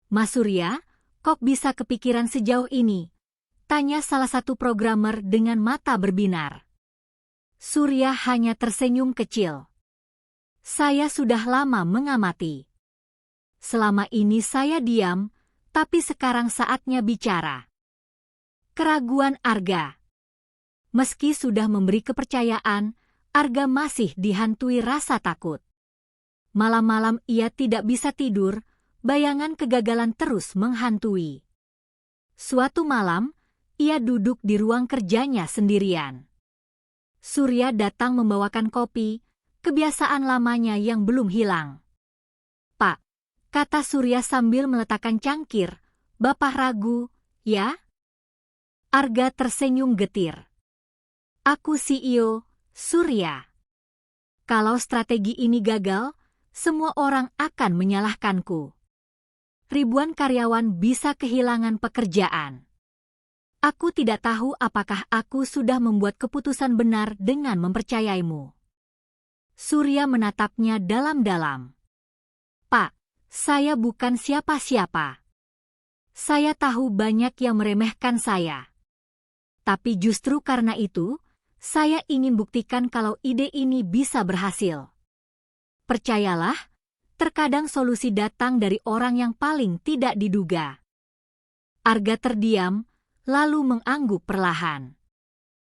Mas Surya, kok bisa kepikiran sejauh ini? Tanya salah satu programmer dengan mata berbinar. Surya hanya tersenyum kecil. Saya sudah lama mengamati. Selama ini saya diam, tapi sekarang saatnya bicara. Keraguan Arga. Meski sudah memberi kepercayaan, Arga masih dihantui rasa takut. Malam-malam ia tidak bisa tidur, bayangan kegagalan terus menghantui. Suatu malam, ia duduk di ruang kerjanya sendirian. Surya datang membawakan kopi, kebiasaan lamanya yang belum hilang. Pak, kata Surya sambil meletakkan cangkir, Bapak ragu, ya? Arga tersenyum getir. Aku CEO, Surya. Kalau strategi ini gagal, semua orang akan menyalahkanku. Ribuan karyawan bisa kehilangan pekerjaan. Aku tidak tahu apakah aku sudah membuat keputusan benar dengan mempercayaimu. Surya menatapnya dalam-dalam. Pak, saya bukan siapa-siapa. Saya tahu banyak yang meremehkan saya. Tapi justru karena itu, saya ingin buktikan kalau ide ini bisa berhasil. Percayalah, terkadang solusi datang dari orang yang paling tidak diduga. Arga terdiam, lalu mengangguk perlahan.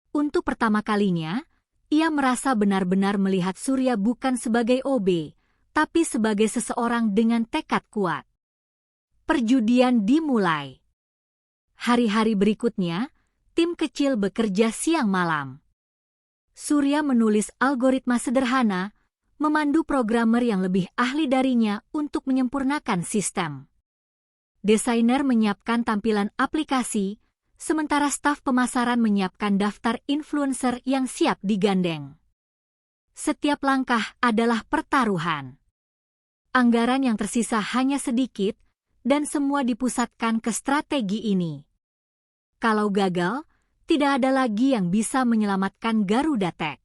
Untuk pertama kalinya, ia merasa benar-benar melihat Surya bukan sebagai OB, tapi sebagai seseorang dengan tekad kuat. Perjudian dimulai. Hari-hari berikutnya, tim kecil bekerja siang malam. Surya menulis algoritma sederhana, memandu programmer yang lebih ahli darinya untuk menyempurnakan sistem. Desainer menyiapkan tampilan aplikasi, sementara staf pemasaran menyiapkan daftar influencer yang siap digandeng. Setiap langkah adalah pertaruhan. Anggaran yang tersisa hanya sedikit, dan semua dipusatkan ke strategi ini. Kalau gagal, tidak ada lagi yang bisa menyelamatkan Garuda Tech.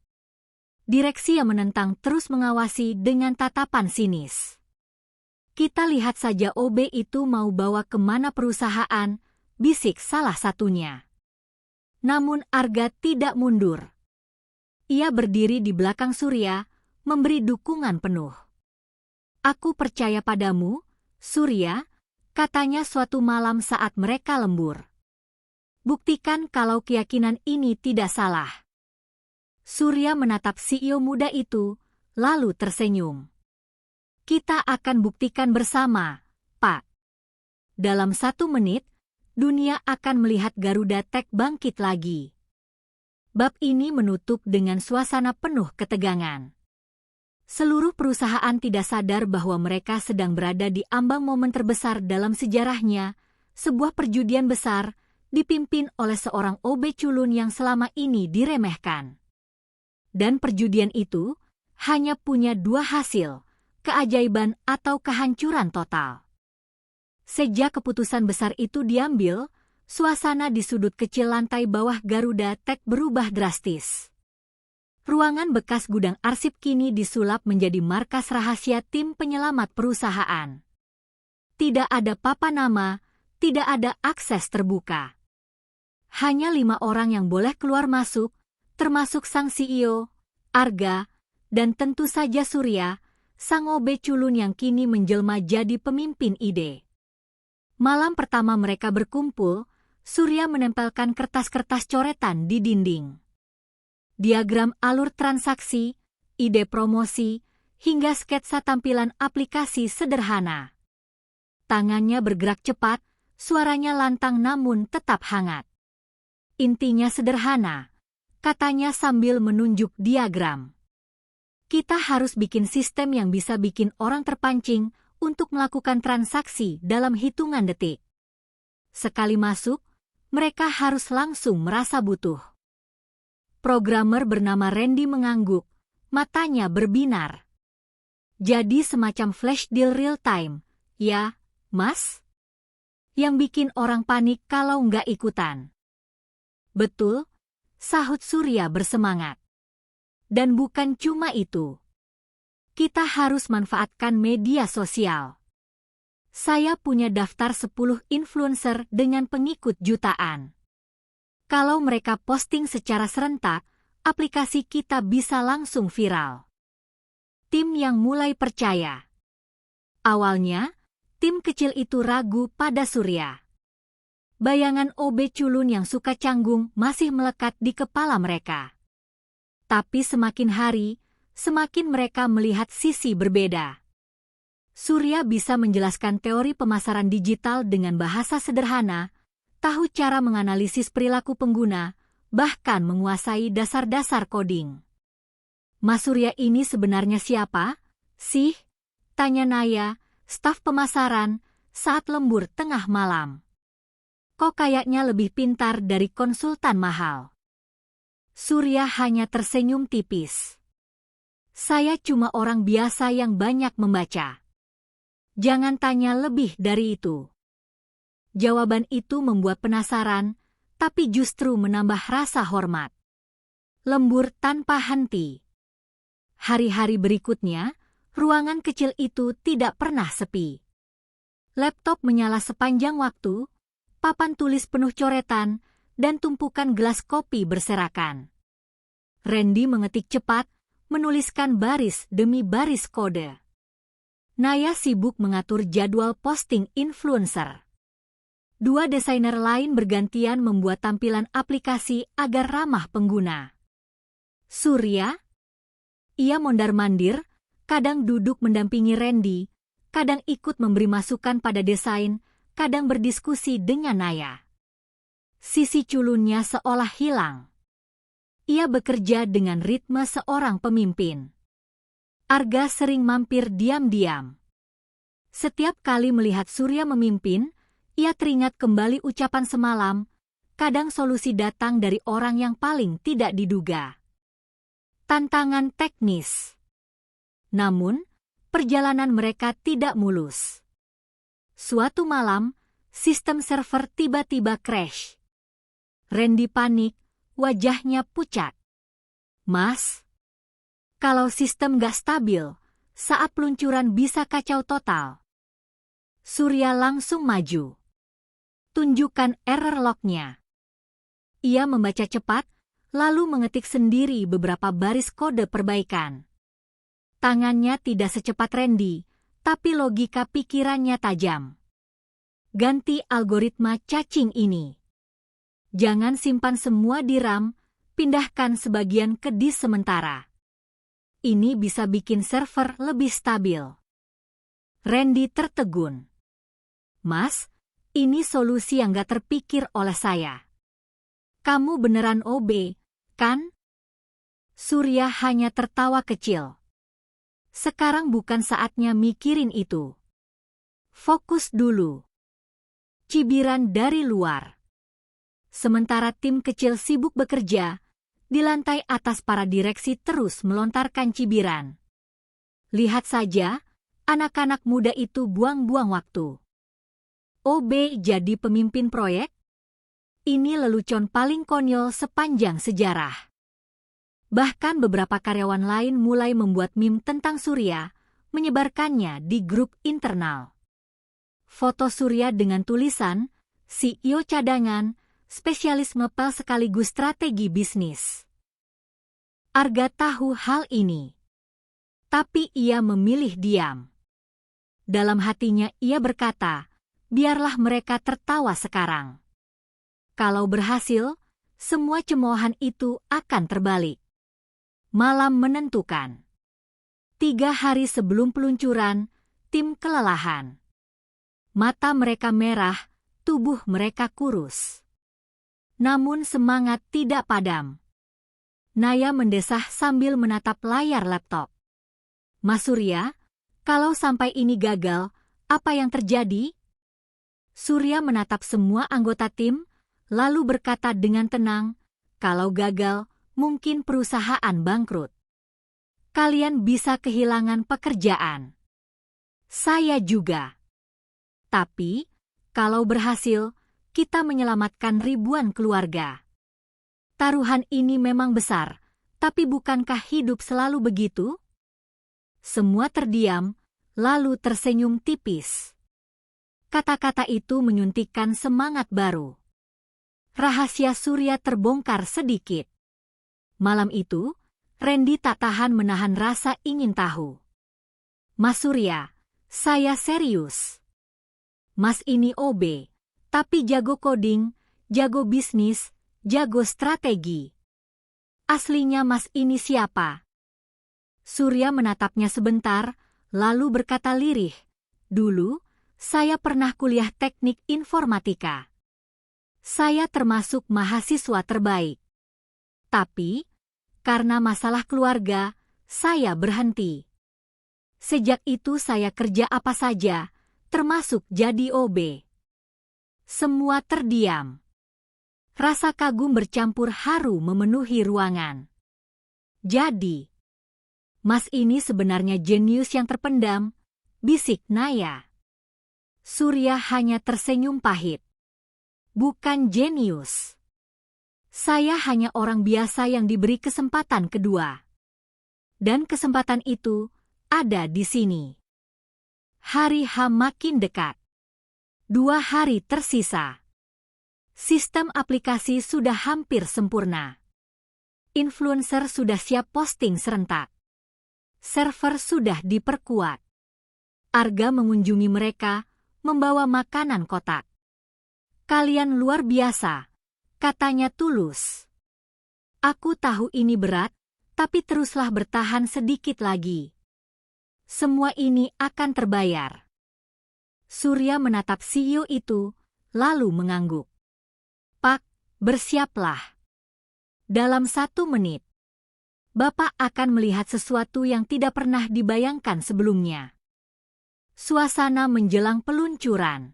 Direksi yang menentang terus mengawasi dengan tatapan sinis. Kita lihat saja OB itu mau bawa kemana perusahaan, bisik salah satunya. Namun Arga tidak mundur. Ia berdiri di belakang Surya, memberi dukungan penuh. Aku percaya padamu, Surya, katanya suatu malam saat mereka lembur. Buktikan kalau keyakinan ini tidak salah. Surya menatap CEO muda itu, lalu tersenyum. Kita akan buktikan bersama, Pak. Dalam 1 menit, dunia akan melihat Garuda Tech bangkit lagi. Bab ini menutup dengan suasana penuh ketegangan. Seluruh perusahaan tidak sadar bahwa mereka sedang berada di ambang momen terbesar dalam sejarahnya, sebuah perjudian besar, dipimpin oleh seorang OB culun yang selama ini diremehkan. Dan perjudian itu hanya punya 2 hasil, keajaiban atau kehancuran total. Sejak keputusan besar itu diambil, suasana di sudut kecil lantai bawah Garuda Tech berubah drastis. Ruangan bekas gudang arsip kini disulap menjadi markas rahasia tim penyelamat perusahaan. Tidak ada papan nama, tidak ada akses terbuka. Hanya 5 orang yang boleh keluar masuk, termasuk sang CEO, Arga, dan tentu saja Surya, sang OB culun yang kini menjelma jadi pemimpin ide. Malam pertama mereka berkumpul, Surya menempelkan kertas-kertas coretan di dinding. Diagram alur transaksi, ide promosi, hingga sketsa tampilan aplikasi sederhana. Tangannya bergerak cepat, suaranya lantang namun tetap hangat. Intinya sederhana, katanya sambil menunjuk diagram. Kita harus bikin sistem yang bisa bikin orang terpancing untuk melakukan transaksi dalam hitungan detik. Sekali masuk, mereka harus langsung merasa butuh. Programmer bernama Randy mengangguk, matanya berbinar. Jadi semacam flash deal real time, ya, Mas? Yang bikin orang panik kalau nggak ikutan. Betul, sahut Surya bersemangat. Dan bukan cuma itu. Kita harus manfaatkan media sosial. Saya punya daftar 10 influencer dengan pengikut jutaan. Kalau mereka posting secara serentak, aplikasi kita bisa langsung viral. Tim yang mulai percaya. Awalnya, tim kecil itu ragu pada Surya. Bayangan OB culun yang suka canggung masih melekat di kepala mereka. Tapi semakin hari, semakin mereka melihat sisi berbeda. Surya bisa menjelaskan teori pemasaran digital dengan bahasa sederhana, tahu cara menganalisis perilaku pengguna, bahkan menguasai dasar-dasar coding. Mas Surya ini sebenarnya siapa, sih? Tanya Naya, staf pemasaran, saat lembur tengah malam. Kok kayaknya lebih pintar dari konsultan mahal. Surya hanya tersenyum tipis. Saya cuma orang biasa yang banyak membaca. Jangan tanya lebih dari itu. Jawaban itu membuat penasaran, tapi justru menambah rasa hormat. Lembur tanpa henti. Hari-hari berikutnya, ruangan kecil itu tidak pernah sepi. Laptop menyala sepanjang waktu, papan tulis penuh coretan, dan tumpukan gelas kopi berserakan. Randy mengetik cepat, menuliskan baris demi baris kode. Naya sibuk mengatur jadwal posting influencer. Dua desainer lain bergantian membuat tampilan aplikasi agar ramah pengguna. Surya, ia mondar-mandir, kadang duduk mendampingi Randy, kadang ikut memberi masukan pada desain, kadang berdiskusi dengan Naya. Sisi culunnya seolah hilang. Ia bekerja dengan ritme seorang pemimpin. Arga sering mampir diam-diam. Setiap kali melihat Surya memimpin, ia teringat kembali ucapan semalam, kadang solusi datang dari orang yang paling tidak diduga. Tantangan teknis. Namun, perjalanan mereka tidak mulus. Suatu malam, sistem server tiba-tiba crash. Randy panik, wajahnya pucat. Mas, kalau sistem gak stabil, saat peluncuran bisa kacau total. Surya langsung maju. Tunjukkan error log-nya. Ia membaca cepat, lalu mengetik sendiri beberapa baris kode perbaikan. Tangannya tidak secepat Randy, tapi logika pikirannya tajam. Ganti algoritma cacing ini. Jangan simpan semua di RAM, pindahkan sebagian ke disk sementara. Ini bisa bikin server lebih stabil. Randy tertegun. Mas, ini solusi yang gak terpikir oleh saya. Kamu beneran OB, kan? Surya hanya tertawa kecil. Sekarang bukan saatnya mikirin itu. Fokus dulu. Cibiran dari luar. Sementara tim kecil sibuk bekerja, di lantai atas para direksi terus melontarkan cibiran. Lihat saja, anak-anak muda itu buang-buang waktu. OB jadi pemimpin proyek? Ini lelucon paling konyol sepanjang sejarah. Bahkan beberapa karyawan lain mulai membuat meme tentang Surya, menyebarkannya di grup internal. Foto Surya dengan tulisan, CEO cadangan, spesialis mepel sekaligus strategi bisnis. Arga tahu hal ini. Tapi ia memilih diam. Dalam hatinya ia berkata, biarlah mereka tertawa sekarang. Kalau berhasil, semua cemoohan itu akan terbalik. Malam menentukan. 3 hari sebelum peluncuran, tim kelelahan. Mata mereka merah, tubuh mereka kurus. Namun semangat tidak padam. Naya mendesah sambil menatap layar laptop. Mas Surya, kalau sampai ini gagal, apa yang terjadi? Surya menatap semua anggota tim, lalu berkata dengan tenang, kalau gagal, mungkin perusahaan bangkrut. Kalian bisa kehilangan pekerjaan. Saya juga. Tapi, kalau berhasil, kita menyelamatkan ribuan keluarga. Taruhan ini memang besar, tapi bukankah hidup selalu begitu? Semua terdiam, lalu tersenyum tipis. Kata-kata itu menyuntikkan semangat baru. Rahasia Surya terbongkar sedikit. Malam itu, Randy tak tahan menahan rasa ingin tahu. Mas Surya, saya serius. Mas ini OB, tapi jago coding, jago bisnis, jago strategi. Aslinya Mas ini siapa? Surya menatapnya sebentar, lalu berkata lirih, dulu, saya pernah kuliah teknik informatika. Saya termasuk mahasiswa terbaik. Tapi, karena masalah keluarga, saya berhenti. Sejak itu saya kerja apa saja, termasuk jadi OB. Semua terdiam. Rasa kagum bercampur haru memenuhi ruangan. Jadi, Mas ini sebenarnya jenius yang terpendam, bisik Naya. Surya hanya tersenyum pahit. Bukan jenius. Saya hanya orang biasa yang diberi kesempatan kedua. Dan kesempatan itu ada di sini. Hari H makin dekat. 2 hari tersisa. Sistem aplikasi sudah hampir sempurna. Influencer sudah siap posting serentak. Server sudah diperkuat. Arga mengunjungi mereka, membawa makanan kotak. Kalian luar biasa, katanya tulus. Aku tahu ini berat, tapi teruslah bertahan sedikit lagi. Semua ini akan terbayar. Surya menatap CEO itu, lalu mengangguk. Pak, bersiaplah. Dalam 1 menit, Bapak akan melihat sesuatu yang tidak pernah dibayangkan sebelumnya. Suasana menjelang peluncuran.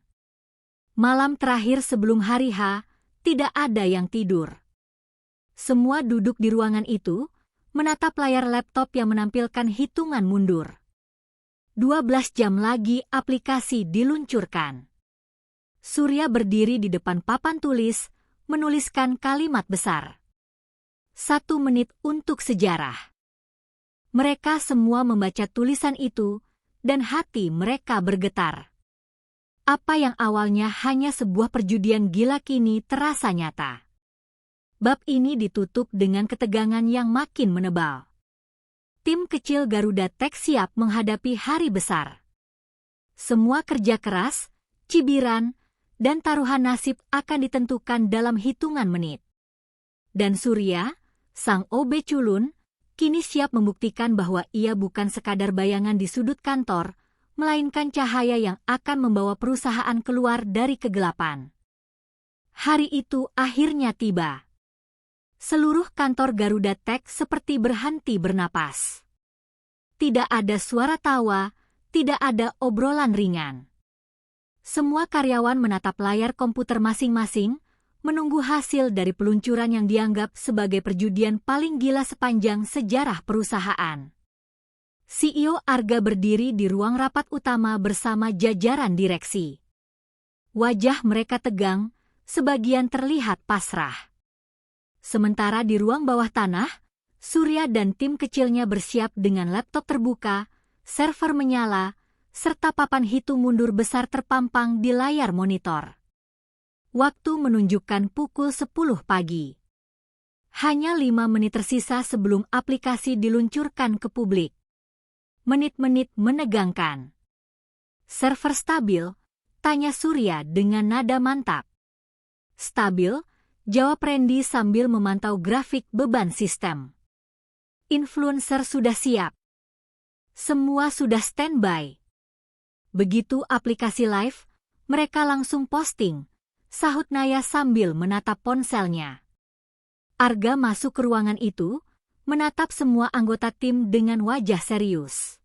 Malam terakhir sebelum hari H, tidak ada yang tidur. Semua duduk di ruangan itu, menatap layar laptop yang menampilkan hitungan mundur. 12 jam lagi aplikasi diluncurkan. Surya berdiri di depan papan tulis, menuliskan kalimat besar. 1 menit untuk sejarah. Mereka semua membaca tulisan itu, dan hati mereka bergetar. Apa yang awalnya hanya sebuah perjudian gila kini terasa nyata. Bab ini ditutup dengan ketegangan yang makin menebal. Tim kecil Garuda Tech siap menghadapi hari besar. Semua kerja keras, cibiran, dan taruhan nasib akan ditentukan dalam hitungan menit. Dan Surya, sang OB culun, kini siap membuktikan bahwa ia bukan sekadar bayangan di sudut kantor, melainkan cahaya yang akan membawa perusahaan keluar dari kegelapan. Hari itu akhirnya tiba. Seluruh kantor Garuda Tech seperti berhenti bernapas. Tidak ada suara tawa, tidak ada obrolan ringan. Semua karyawan menatap layar komputer masing-masing, menunggu hasil dari peluncuran yang dianggap sebagai perjudian paling gila sepanjang sejarah perusahaan. CEO Arga berdiri di ruang rapat utama bersama jajaran direksi. Wajah mereka tegang, sebagian terlihat pasrah. Sementara di ruang bawah tanah, Surya dan tim kecilnya bersiap dengan laptop terbuka, server menyala, serta papan hitung mundur besar terpampang di layar monitor. Waktu menunjukkan pukul 10 pagi. Hanya 5 menit tersisa sebelum aplikasi diluncurkan ke publik. Menit-menit menegangkan. Server stabil? Tanya Surya dengan nada mantap. Stabil? Jawab Randy sambil memantau grafik beban sistem. Influencer sudah siap. Semua sudah standby. Begitu aplikasi live, mereka langsung posting, sahut Naya sambil menatap ponselnya. Arga masuk ke ruangan itu, menatap semua anggota tim dengan wajah serius.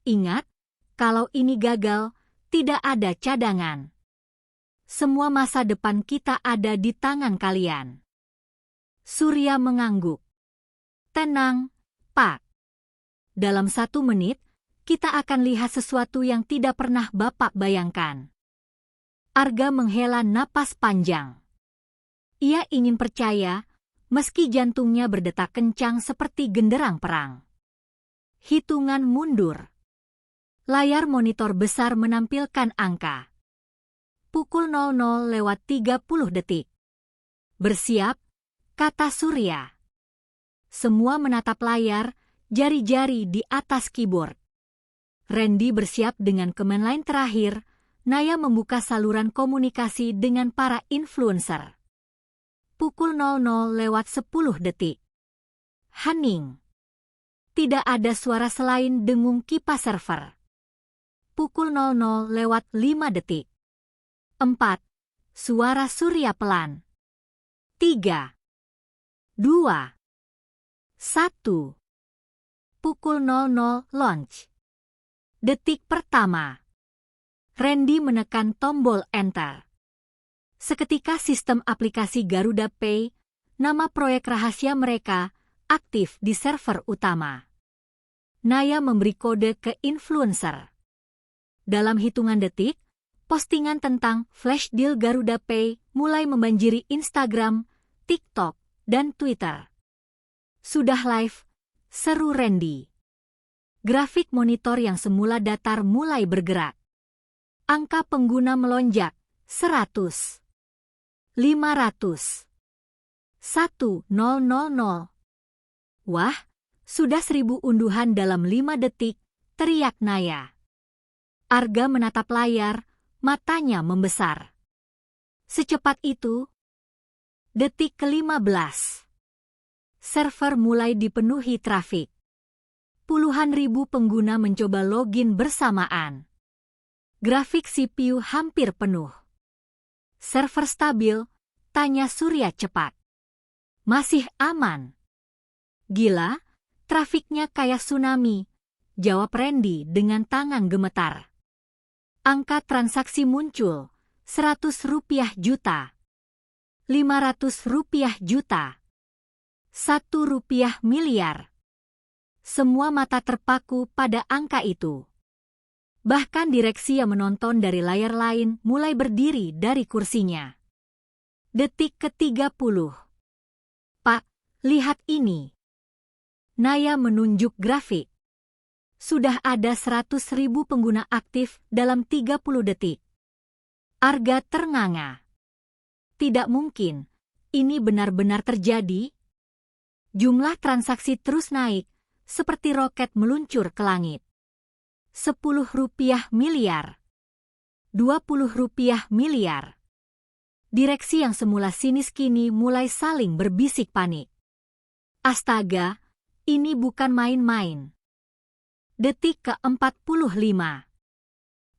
Ingat, kalau ini gagal, tidak ada cadangan. Semua masa depan kita ada di tangan kalian. Surya mengangguk. Tenang, Pak. Dalam 1 menit, kita akan lihat sesuatu yang tidak pernah Bapak bayangkan. Arga menghela napas panjang. Ia ingin percaya, meski jantungnya berdetak kencang seperti genderang perang. Hitungan mundur. Layar monitor besar menampilkan angka. Pukul 00:30 detik. Bersiap, kata Surya. Semua menatap layar, jari-jari di atas keyboard. Randy bersiap dengan command line terakhir, Naya membuka saluran komunikasi dengan para influencer. Pukul 00:10 detik. Hening. Tidak ada suara selain dengung kipas server. Pukul 00:05 detik. 4. Suara Surya pelan. 3. 2. 1. Pukul 00 launch. Detik pertama. Randy menekan tombol enter. Seketika sistem aplikasi Garuda Pay, nama proyek rahasia mereka, aktif di server utama. Naya memberi kode ke influencer. Dalam hitungan detik, postingan tentang flash deal Garuda Pay mulai membanjiri Instagram, TikTok, dan Twitter. Sudah live, seru Randy. Grafik monitor yang semula datar mulai bergerak. Angka pengguna melonjak, 100. 500. 1000. Wah, sudah 1000 unduhan dalam 5 detik, teriak Naya. Arga menatap layar, matanya membesar. Secepat itu, detik ke-15. Server mulai dipenuhi trafik. Puluhan ribu pengguna mencoba login bersamaan. Grafik CPU hampir penuh. Server stabil, tanya Surya cepat. Masih aman. Gila, trafiknya kayak tsunami, jawab Randy dengan tangan gemetar. Angka transaksi muncul, Rp100 juta. Rp500 juta. Rp1 miliar. Semua mata terpaku pada angka itu. Bahkan direksi yang menonton dari layar lain mulai berdiri dari kursinya. Detik ke-30. Pak, lihat ini. Naya menunjuk grafik. Sudah ada 100.000 pengguna aktif dalam 30 detik. Arga ternganga. Tidak mungkin, ini benar-benar terjadi. Jumlah transaksi terus naik, seperti roket meluncur ke langit. Rp10 miliar. Rp20 miliar. Direksi yang semula sinis kini mulai saling berbisik panik. Astaga, ini bukan main-main. Detik ke-45.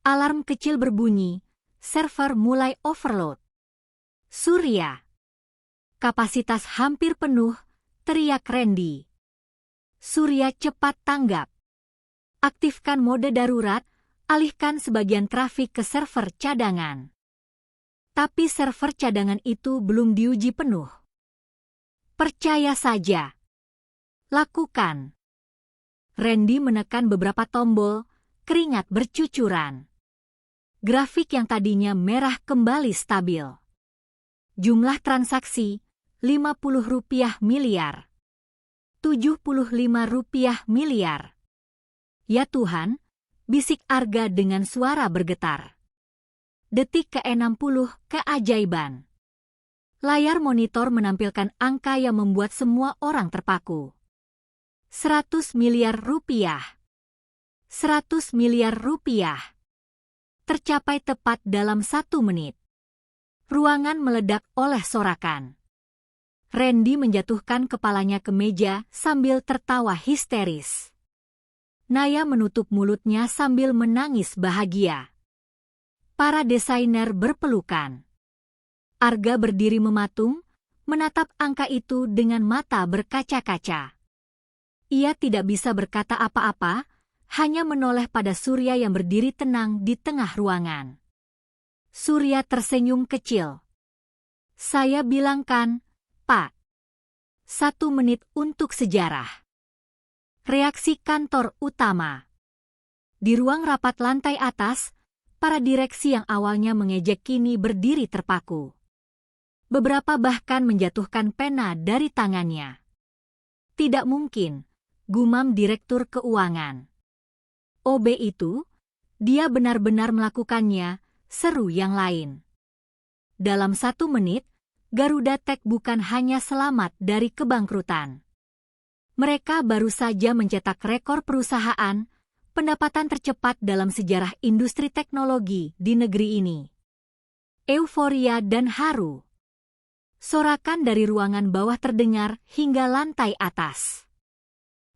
Alarm kecil berbunyi, server mulai overload. Surya. Kapasitas hampir penuh, teriak Randy. Surya cepat tanggap. Aktifkan mode darurat, alihkan sebagian trafik ke server cadangan. Tapi server cadangan itu belum diuji penuh. Percaya saja. Lakukan. Randy menekan beberapa tombol, keringat bercucuran. Grafik yang tadinya merah kembali stabil. Jumlah transaksi, Rp50 miliar. Rp75 miliar. Ya Tuhan, bisik Arga dengan suara bergetar. Detik ke-60 keajaiban. Layar monitor menampilkan angka yang membuat semua orang terpaku. Rp100 miliar. Rp100 miliar. Tercapai tepat dalam 1 menit. Ruangan meledak oleh sorakan. Randy menjatuhkan kepalanya ke meja sambil tertawa histeris. Naya menutup mulutnya sambil menangis bahagia. Para desainer berpelukan. Arga berdiri mematung, menatap angka itu dengan mata berkaca-kaca. Ia tidak bisa berkata apa-apa, hanya menoleh pada Surya yang berdiri tenang di tengah ruangan. Surya tersenyum kecil. Saya bilang kan, Pak. 1 menit untuk sejarah. Reaksi kantor utama. Di ruang rapat lantai atas, para direksi yang awalnya mengejek kini berdiri terpaku. Beberapa bahkan menjatuhkan pena dari tangannya. Tidak mungkin, gumam Direktur Keuangan. OB itu, dia benar-benar melakukannya, seru yang lain. Dalam 1 menit, Garuda Tech bukan hanya selamat dari kebangkrutan. Mereka baru saja mencetak rekor perusahaan, pendapatan tercepat dalam sejarah industri teknologi di negeri ini. Euforia dan haru. Sorakan dari ruangan bawah terdengar hingga lantai atas.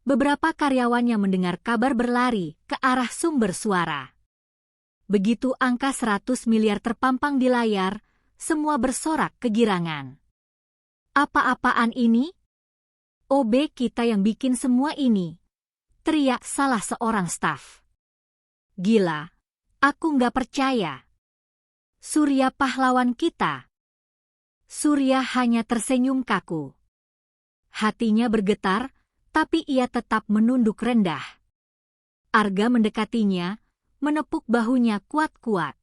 Beberapa karyawan yang mendengar kabar berlari ke arah sumber suara. Begitu angka 100 miliar terpampang di layar, semua bersorak kegirangan. Apa-apaan ini? OB kita yang bikin semua ini, teriak salah seorang staf. Gila, aku nggak percaya. Surya pahlawan kita. Surya hanya tersenyum kaku. Hatinya bergetar, tapi ia tetap menunduk rendah. Arga mendekatinya, menepuk bahunya kuat-kuat.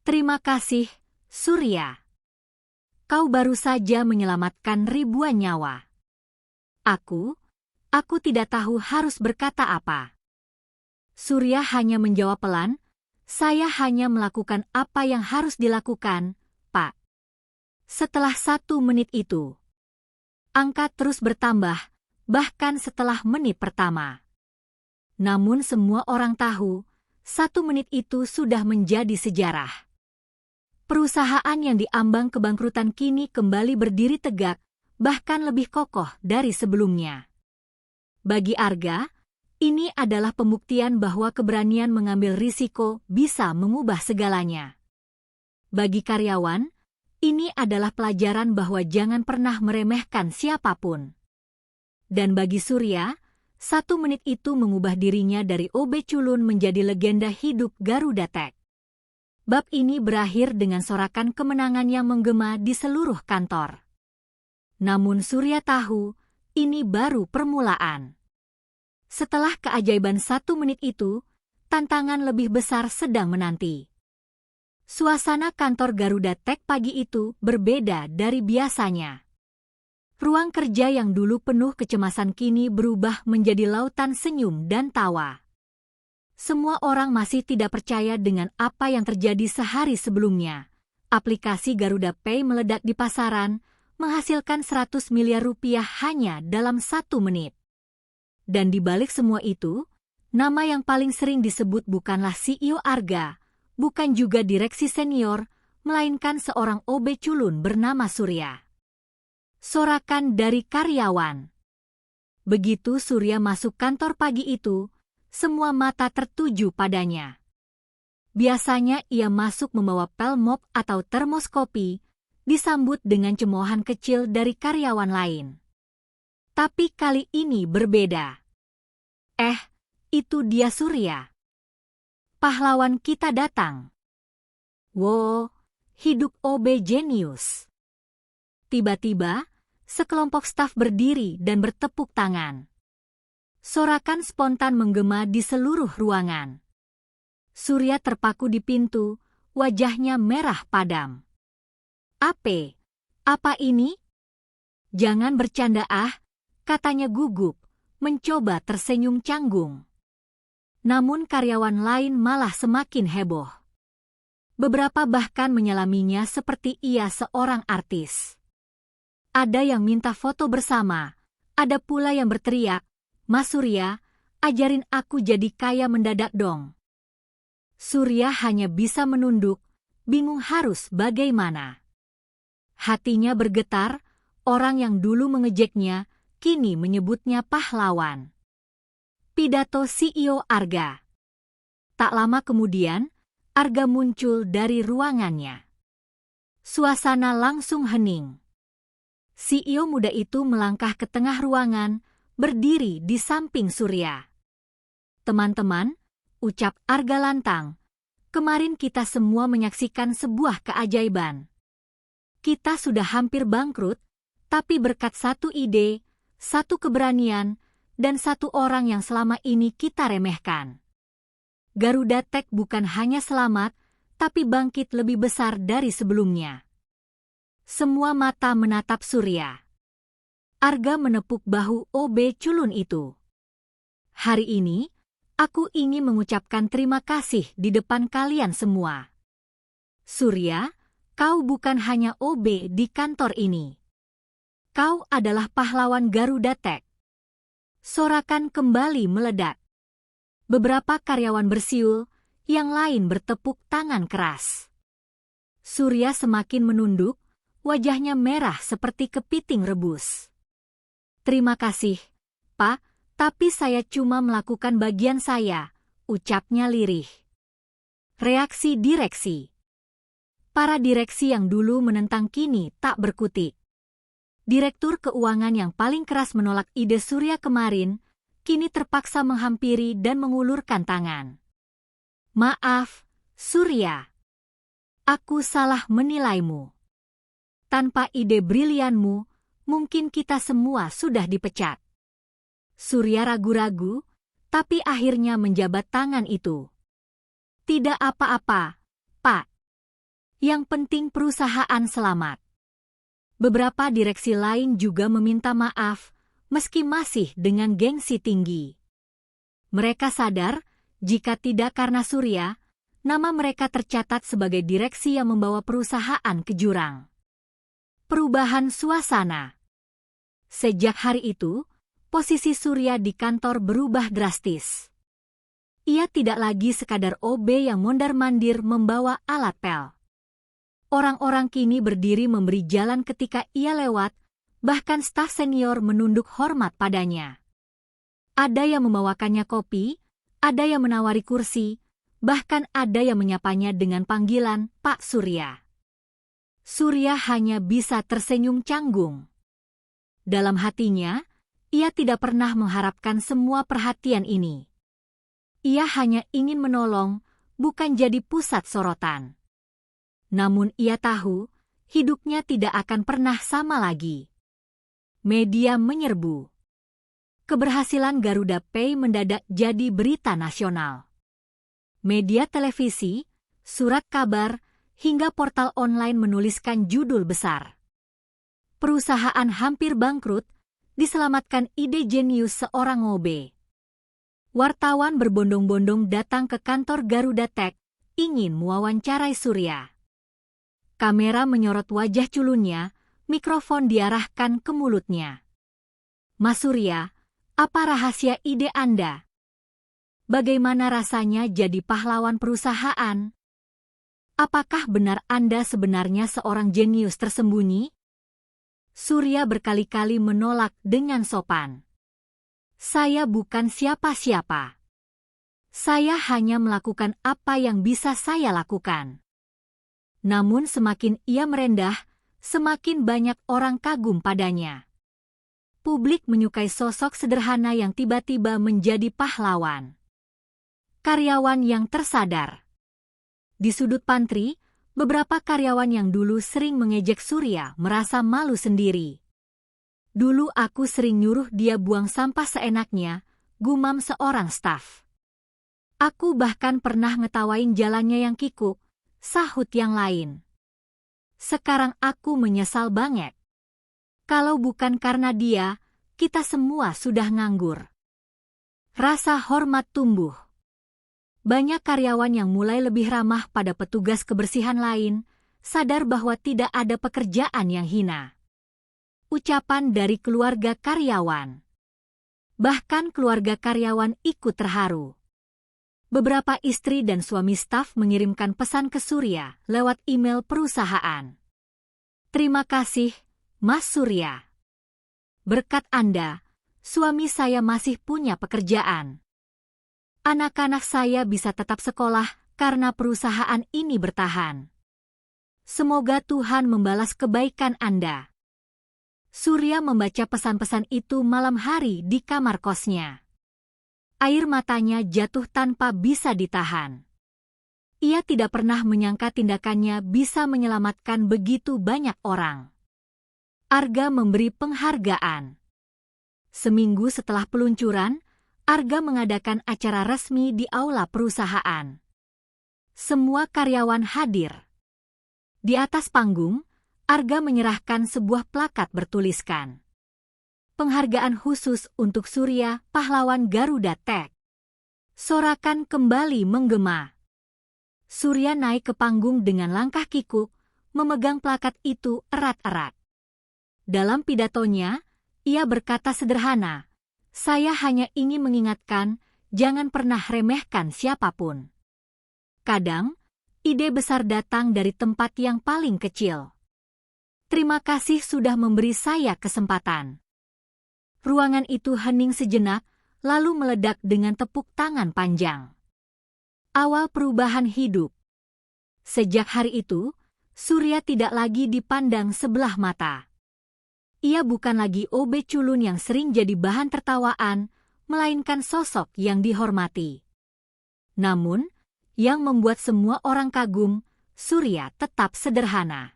Terima kasih, Surya. Kau baru saja menyelamatkan ribuan nyawa. Aku tidak tahu harus berkata apa. Surya hanya menjawab pelan, saya hanya melakukan apa yang harus dilakukan, Pak. Setelah 1 menit itu, angka terus bertambah, bahkan setelah menit pertama. Namun semua orang tahu, 1 menit itu sudah menjadi sejarah. Perusahaan yang diambang kebangkrutan kini kembali berdiri tegak, bahkan lebih kokoh dari sebelumnya. Bagi Arga, ini adalah pembuktian bahwa keberanian mengambil risiko bisa mengubah segalanya. Bagi karyawan, ini adalah pelajaran bahwa jangan pernah meremehkan siapapun. Dan bagi Surya, 1 menit itu mengubah dirinya dari OB culun menjadi legenda hidup Garuda Tech. Bab ini berakhir dengan sorakan kemenangan yang menggema di seluruh kantor. Namun Surya tahu, ini baru permulaan. Setelah keajaiban 1 menit itu, tantangan lebih besar sedang menanti. Suasana kantor Garuda Tech pagi itu berbeda dari biasanya. Ruang kerja yang dulu penuh kecemasan kini berubah menjadi lautan senyum dan tawa. Semua orang masih tidak percaya dengan apa yang terjadi sehari sebelumnya. Aplikasi Garuda Pay meledak di pasaran, menghasilkan 100 miliar rupiah hanya dalam 1 menit. Dan di balik semua itu, nama yang paling sering disebut bukanlah CEO Arga, bukan juga direksi senior, melainkan seorang OB culun bernama Surya. Sorakan dari karyawan. Begitu Surya masuk kantor pagi itu, semua mata tertuju padanya. Biasanya ia masuk membawa pel mop atau termos kopi, disambut dengan cemoohan kecil dari karyawan lain. Tapi kali ini berbeda. Itu dia Surya. Pahlawan kita datang. Wow, hidup OB jenius. Tiba-tiba, sekelompok staf berdiri dan bertepuk tangan. Sorakan spontan menggema di seluruh ruangan. Surya terpaku di pintu, wajahnya merah padam. Apa ini? Jangan bercanda katanya gugup, mencoba tersenyum canggung. Namun karyawan lain malah semakin heboh. Beberapa bahkan menyelaminya seperti ia seorang artis. Ada yang minta foto bersama, ada pula yang berteriak, "Mas Surya, ajarin aku jadi kaya mendadak dong." Surya hanya bisa menunduk, bingung harus bagaimana. Hatinya bergetar, orang yang dulu mengejeknya, kini menyebutnya pahlawan. Pidato CEO Arga. Tak lama kemudian, Arga muncul dari ruangannya. Suasana langsung hening. CEO muda itu melangkah ke tengah ruangan, berdiri di samping Surya. "Teman-teman," ucap Arga lantang, "kemarin kita semua menyaksikan sebuah keajaiban. Kita sudah hampir bangkrut, tapi berkat 1 ide, 1 keberanian, dan 1 orang yang selama ini kita remehkan. Garuda Tech bukan hanya selamat, tapi bangkit lebih besar dari sebelumnya." Semua mata menatap Surya. Arga menepuk bahu OB culun itu. "Hari ini, aku ingin mengucapkan terima kasih di depan kalian semua. Surya, kau bukan hanya OB di kantor ini. Kau adalah pahlawan Garuda Tech." Sorakan kembali meledak. Beberapa karyawan bersiul, yang lain bertepuk tangan keras. Surya semakin menunduk, wajahnya merah seperti kepiting rebus. "Terima kasih, Pak, tapi saya cuma melakukan bagian saya," ucapnya lirih. Reaksi direksi. Para direksi yang dulu menentang kini tak berkutik. Direktur keuangan yang paling keras menolak ide Surya kemarin, kini terpaksa menghampiri dan mengulurkan tangan. "Maaf, Surya. Aku salah menilaimu. Tanpa ide brilianmu, mungkin kita semua sudah dipecat." Surya ragu-ragu, tapi akhirnya menjabat tangan itu. "Tidak apa-apa, Pak. Yang penting perusahaan selamat." Beberapa direksi lain juga meminta maaf, meski masih dengan gengsi tinggi. Mereka sadar, jika tidak karena Surya, nama mereka tercatat sebagai direksi yang membawa perusahaan ke jurang. Perubahan suasana. Sejak hari itu, posisi Surya di kantor berubah drastis. Ia tidak lagi sekadar OB yang mondar-mandir membawa alat pel. Orang-orang kini berdiri memberi jalan ketika ia lewat, bahkan staf senior menunduk hormat padanya. Ada yang membawakannya kopi, ada yang menawari kursi, bahkan ada yang menyapanya dengan panggilan Pak Surya. Surya hanya bisa tersenyum canggung. Dalam hatinya, ia tidak pernah mengharapkan semua perhatian ini. Ia hanya ingin menolong, bukan jadi pusat sorotan. Namun ia tahu, hidupnya tidak akan pernah sama lagi. Media menyerbu. Keberhasilan Garuda Pay mendadak jadi berita nasional. Media televisi, surat kabar, hingga portal online menuliskan judul besar. Perusahaan hampir bangkrut, diselamatkan ide jenius seorang OB. Wartawan berbondong-bondong datang ke kantor Garuda Tech, ingin mewawancarai Surya. Kamera menyorot wajah culunnya, mikrofon diarahkan ke mulutnya. Mas Surya, apa rahasia ide Anda? Bagaimana rasanya jadi pahlawan perusahaan? Apakah benar Anda sebenarnya seorang jenius tersembunyi? Surya berkali-kali menolak dengan sopan. Saya bukan siapa-siapa. Saya hanya melakukan apa yang bisa saya lakukan. Namun semakin ia merendah, semakin banyak orang kagum padanya. Publik menyukai sosok sederhana yang tiba-tiba menjadi pahlawan. Karyawan yang tersadar. Di sudut pantry, beberapa karyawan yang dulu sering mengejek Surya merasa malu sendiri. Dulu aku sering nyuruh dia buang sampah seenaknya, gumam seorang staf. Aku bahkan pernah ngetawain jalannya yang kikuk, sahut yang lain. Sekarang aku menyesal banget. Kalau bukan karena dia, kita semua sudah nganggur. Rasa hormat tumbuh. Banyak karyawan yang mulai lebih ramah pada petugas kebersihan lain, sadar bahwa tidak ada pekerjaan yang hina. Ucapan dari keluarga karyawan. Bahkan keluarga karyawan ikut terharu. Beberapa istri dan suami staf mengirimkan pesan ke Surya lewat email perusahaan. Terima kasih, Mas Surya. Berkat Anda, suami saya masih punya pekerjaan. Anak-anak saya bisa tetap sekolah karena perusahaan ini bertahan. Semoga Tuhan membalas kebaikan Anda. Surya membaca pesan-pesan itu malam hari di kamar kosnya. Air matanya jatuh tanpa bisa ditahan. Ia tidak pernah menyangka tindakannya bisa menyelamatkan begitu banyak orang. Arga memberi penghargaan. Seminggu setelah peluncuran, Arga mengadakan acara resmi di aula perusahaan. Semua karyawan hadir. Di atas panggung, Arga menyerahkan sebuah plakat bertuliskan penghargaan khusus untuk Surya, pahlawan Garuda Tech. Sorakan kembali menggema. Surya naik ke panggung dengan langkah kikuk, memegang plakat itu erat-erat. Dalam pidatonya, ia berkata sederhana, "Saya hanya ingin mengingatkan, jangan pernah remehkan siapapun. Kadang, ide besar datang dari tempat yang paling kecil. Terima kasih sudah memberi saya kesempatan." Ruangan itu hening sejenak, lalu meledak dengan tepuk tangan panjang. Awal perubahan hidup. Sejak hari itu, Surya tidak lagi dipandang sebelah mata. Ia bukan lagi OB culun yang sering jadi bahan tertawaan, melainkan sosok yang dihormati. Namun, yang membuat semua orang kagum, Surya tetap sederhana.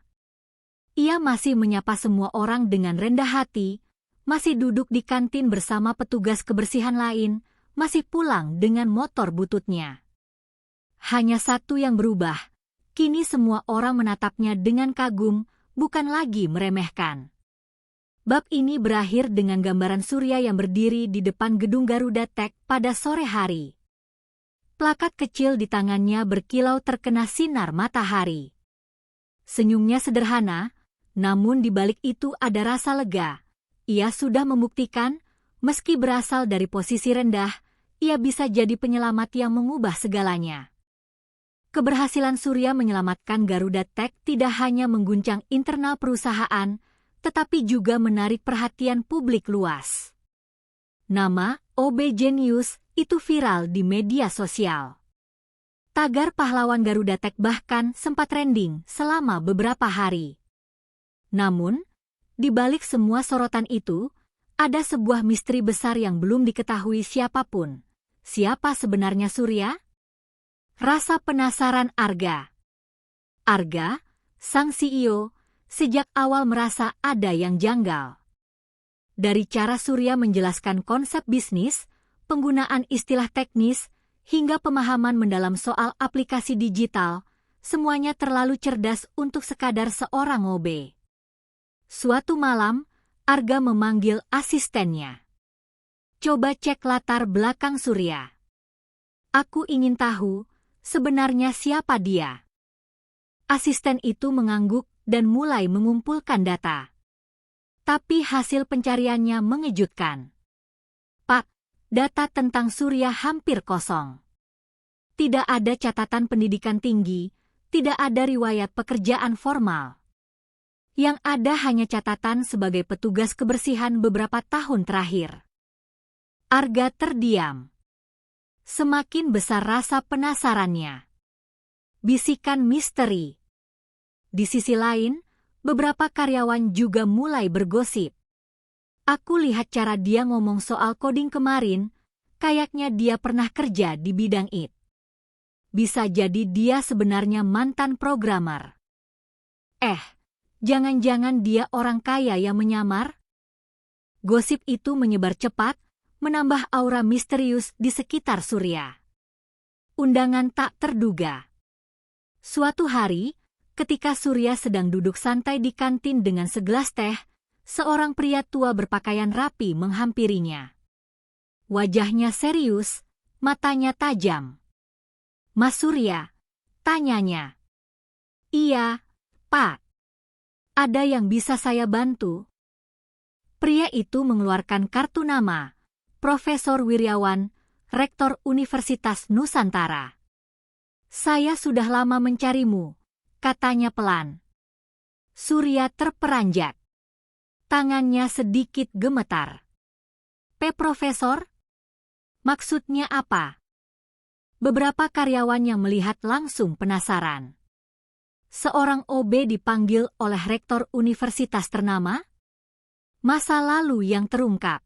Ia masih menyapa semua orang dengan rendah hati, masih duduk di kantin bersama petugas kebersihan lain, masih pulang dengan motor bututnya. Hanya satu yang berubah, kini semua orang menatapnya dengan kagum, bukan lagi meremehkan. Bab ini berakhir dengan gambaran Surya yang berdiri di depan gedung Garuda Tech pada sore hari. Plakat kecil di tangannya berkilau terkena sinar matahari. Senyumnya sederhana, namun di balik itu ada rasa lega. Ia sudah membuktikan, meski berasal dari posisi rendah, ia bisa jadi penyelamat yang mengubah segalanya. Keberhasilan Surya menyelamatkan Garuda Tech tidak hanya mengguncang internal perusahaan, tetapi juga menarik perhatian publik luas. Nama OB Genius itu viral di media sosial. Tagar pahlawan Garuda Tech bahkan sempat trending selama beberapa hari. Namun, di balik semua sorotan itu, ada sebuah misteri besar yang belum diketahui siapapun. Siapa sebenarnya Surya? Rasa penasaran Arga. Arga, sang CEO, sejak awal merasa ada yang janggal. Dari cara Surya menjelaskan konsep bisnis, penggunaan istilah teknis, hingga pemahaman mendalam soal aplikasi digital, semuanya terlalu cerdas untuk sekadar seorang OB. Suatu malam, Arga memanggil asistennya. Coba cek latar belakang Surya. Aku ingin tahu, sebenarnya siapa dia? Asisten itu mengangguk dan mulai mengumpulkan data. Tapi hasil pencariannya mengejutkan. Pak, data tentang Surya hampir kosong. Tidak ada catatan pendidikan tinggi, tidak ada riwayat pekerjaan formal. Yang ada hanya catatan sebagai petugas kebersihan beberapa tahun terakhir. Arga terdiam. Semakin besar rasa penasarannya. Bisikan misteri. Di sisi lain, beberapa karyawan juga mulai bergosip. Aku lihat cara dia ngomong soal coding kemarin, kayaknya dia pernah kerja di bidang IT. Bisa jadi dia sebenarnya mantan programmer. Jangan-jangan dia orang kaya yang menyamar? Gosip itu menyebar cepat, menambah aura misterius di sekitar Surya. Undangan tak terduga. Suatu hari, ketika Surya sedang duduk santai di kantin dengan segelas teh, seorang pria tua berpakaian rapi menghampirinya. Wajahnya serius, matanya tajam. Mas Surya, tanyanya. Iya, Pak. Ada yang bisa saya bantu? Pria itu mengeluarkan kartu nama. Profesor Wiryawan, Rektor Universitas Nusantara. Saya sudah lama mencarimu, katanya pelan. Surya terperanjat. Tangannya sedikit gemetar. Profesor? Maksudnya apa? Beberapa karyawan yang melihat langsung penasaran. Seorang OB dipanggil oleh rektor universitas ternama? Masa lalu yang terungkap.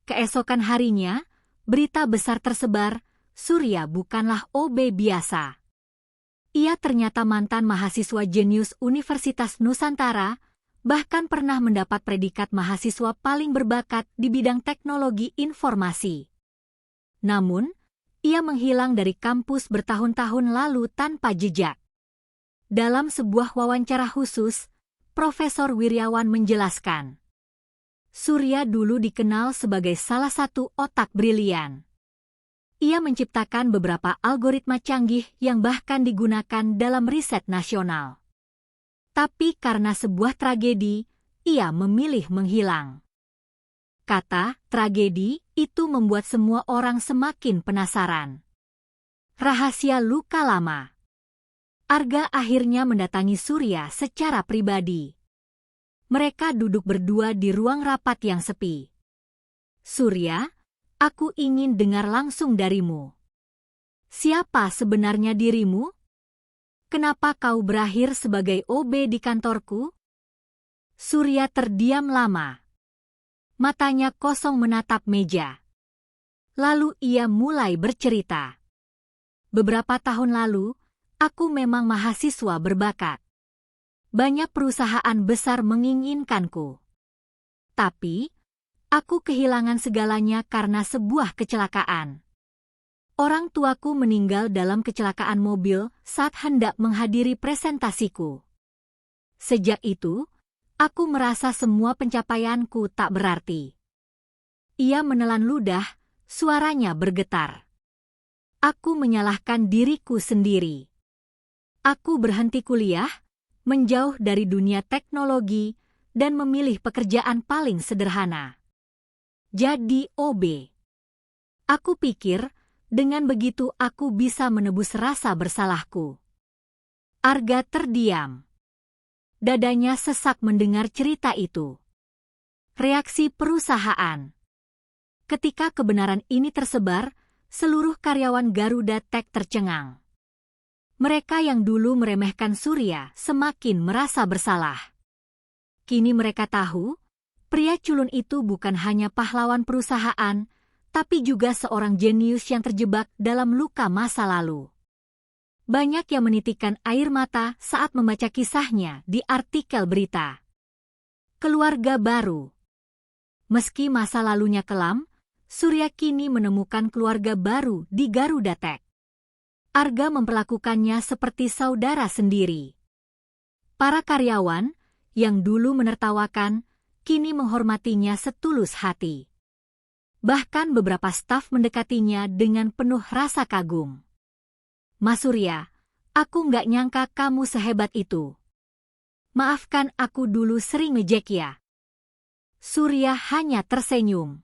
Keesokan harinya, berita besar tersebar, Surya bukanlah OB biasa. Ia ternyata mantan mahasiswa jenius Universitas Nusantara, bahkan pernah mendapat predikat mahasiswa paling berbakat di bidang teknologi informasi. Namun, ia menghilang dari kampus bertahun-tahun lalu tanpa jejak. Dalam sebuah wawancara khusus, Profesor Wiryawan menjelaskan, Surya dulu dikenal sebagai salah satu otak brilian. Ia menciptakan beberapa algoritma canggih yang bahkan digunakan dalam riset nasional. Tapi karena sebuah tragedi, ia memilih menghilang. Kata tragedi itu membuat semua orang semakin penasaran. Rahasia luka lama. Arga akhirnya mendatangi Surya secara pribadi. Mereka duduk berdua di ruang rapat yang sepi. Surya, aku ingin dengar langsung darimu. Siapa sebenarnya dirimu? Kenapa kau berakhir sebagai OB di kantorku? Surya terdiam lama. Matanya kosong menatap meja. Lalu ia mulai bercerita. Beberapa tahun lalu, aku memang mahasiswa berbakat. Banyak perusahaan besar menginginkanku. Tapi, aku kehilangan segalanya karena sebuah kecelakaan. Orang tuaku meninggal dalam kecelakaan mobil saat hendak menghadiri presentasiku. Sejak itu, aku merasa semua pencapaianku tak berarti. Ia menelan ludah, suaranya bergetar. Aku menyalahkan diriku sendiri. Aku berhenti kuliah, menjauh dari dunia teknologi, dan memilih pekerjaan paling sederhana. Jadi OB. Aku pikir, Dengan begitu aku bisa menebus rasa bersalahku. Arga terdiam. Dadanya sesak mendengar cerita itu. Reaksi perusahaan. Ketika kebenaran ini tersebar, seluruh karyawan Garuda Tech tercengang. Mereka yang dulu meremehkan Surya semakin merasa bersalah. Kini mereka tahu, pria culun itu bukan hanya pahlawan perusahaan, tapi juga seorang jenius yang terjebak dalam luka masa lalu. Banyak yang menitikkan air mata saat membaca kisahnya di artikel berita. Keluarga baru. Meski masa lalunya kelam, Surya kini menemukan keluarga baru di Garuda Tech. Arga memperlakukannya seperti saudara sendiri. Para karyawan, yang dulu menertawakan, kini menghormatinya setulus hati. Bahkan beberapa staf mendekatinya dengan penuh rasa kagum. Mas Surya, aku nggak nyangka kamu sehebat itu. Maafkan aku dulu sering ngejek ya. Surya hanya tersenyum.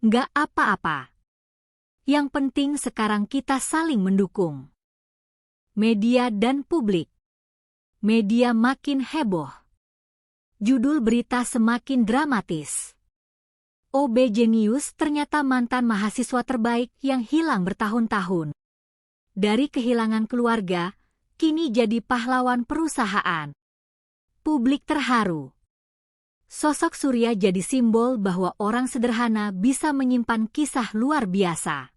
Nggak apa-apa. Yang penting sekarang kita saling mendukung. Media dan publik. Media makin heboh. Judul berita semakin dramatis. OB jenius ternyata mantan mahasiswa terbaik yang hilang bertahun-tahun. Dari kehilangan keluarga, kini jadi pahlawan perusahaan. Publik terharu. Sosok Surya jadi simbol bahwa orang sederhana bisa menyimpan kisah luar biasa.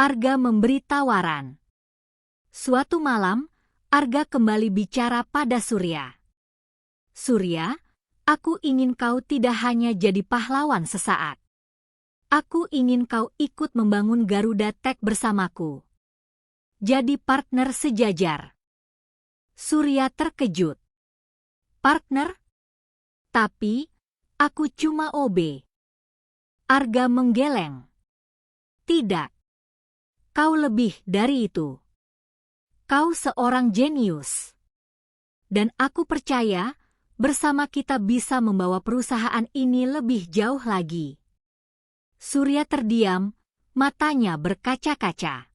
Arga memberi tawaran. Suatu malam, Arga kembali bicara pada Surya. Surya, aku ingin kau tidak hanya jadi pahlawan sesaat. Aku ingin kau ikut membangun Garuda Tech bersamaku. Jadi partner sejajar. Surya terkejut. Partner? Tapi, aku cuma OB. Arga menggeleng. Tidak. Kau lebih dari itu. Kau seorang jenius. Dan aku percaya, bersama kita bisa membawa perusahaan ini lebih jauh lagi. Surya terdiam, matanya berkaca-kaca.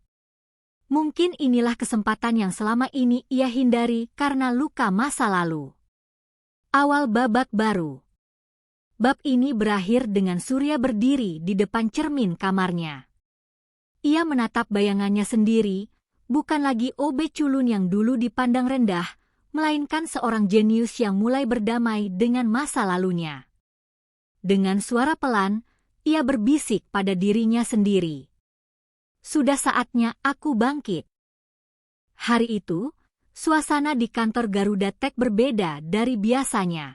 Mungkin inilah kesempatan yang selama ini ia hindari karena luka masa lalu. Awal babak baru. Bab ini berakhir dengan Surya berdiri di depan cermin kamarnya. Ia menatap bayangannya sendiri, bukan lagi OB culun yang dulu dipandang rendah, melainkan seorang jenius yang mulai berdamai dengan masa lalunya. Dengan suara pelan, ia berbisik pada dirinya sendiri. Sudah saatnya aku bangkit. Hari itu, suasana di kantor Garuda Tech berbeda dari biasanya.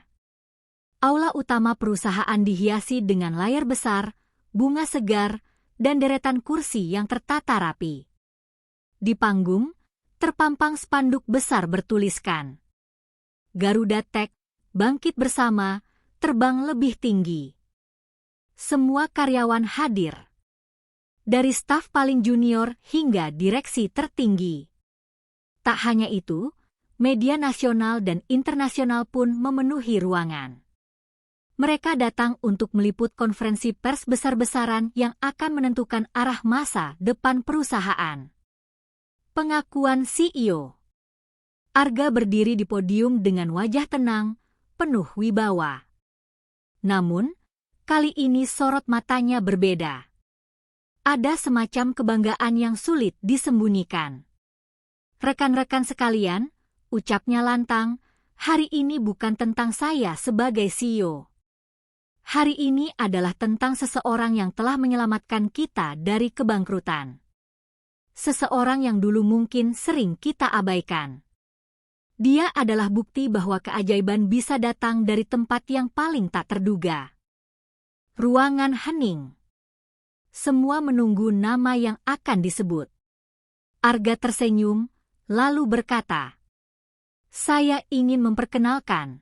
Aula utama perusahaan dihiasi dengan layar besar, bunga segar, dan deretan kursi yang tertata rapi. Di panggung, terpampang spanduk besar bertuliskan Garuda Tech, bangkit bersama, terbang lebih tinggi. Semua karyawan hadir. Dari staf paling junior hingga direksi tertinggi. Tak hanya itu, media nasional dan internasional pun memenuhi ruangan. Mereka datang untuk meliput konferensi pers besar-besaran yang akan menentukan arah masa depan perusahaan. Pengakuan CEO. Arga berdiri di podium dengan wajah tenang, penuh wibawa. Namun, kali ini sorot matanya berbeda. Ada semacam kebanggaan yang sulit disembunyikan. Rekan-rekan sekalian, ucapnya lantang, hari ini bukan tentang saya sebagai CEO. Hari ini adalah tentang seseorang yang telah menyelamatkan kita dari kebangkrutan. Seseorang yang dulu mungkin sering kita abaikan. Dia adalah bukti bahwa keajaiban bisa datang dari tempat yang paling tak terduga. Ruangan hening. Semua menunggu nama yang akan disebut. Arga tersenyum, lalu berkata, "Saya ingin memperkenalkan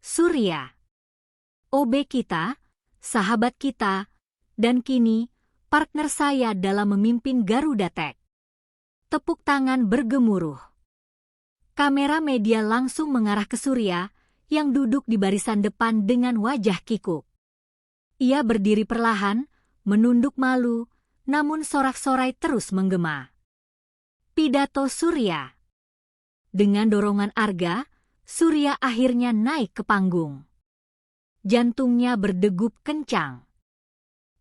Surya, OB kita, sahabat kita, dan kini partner saya dalam memimpin Garuda Tech." Tepuk tangan bergemuruh. Kamera media langsung mengarah ke Surya, yang duduk di barisan depan dengan wajah kikuk. Ia berdiri perlahan, menunduk malu, namun sorak-sorai terus menggema. Pidato Surya. Dengan dorongan Arga, Surya akhirnya naik ke panggung. Jantungnya berdegup kencang.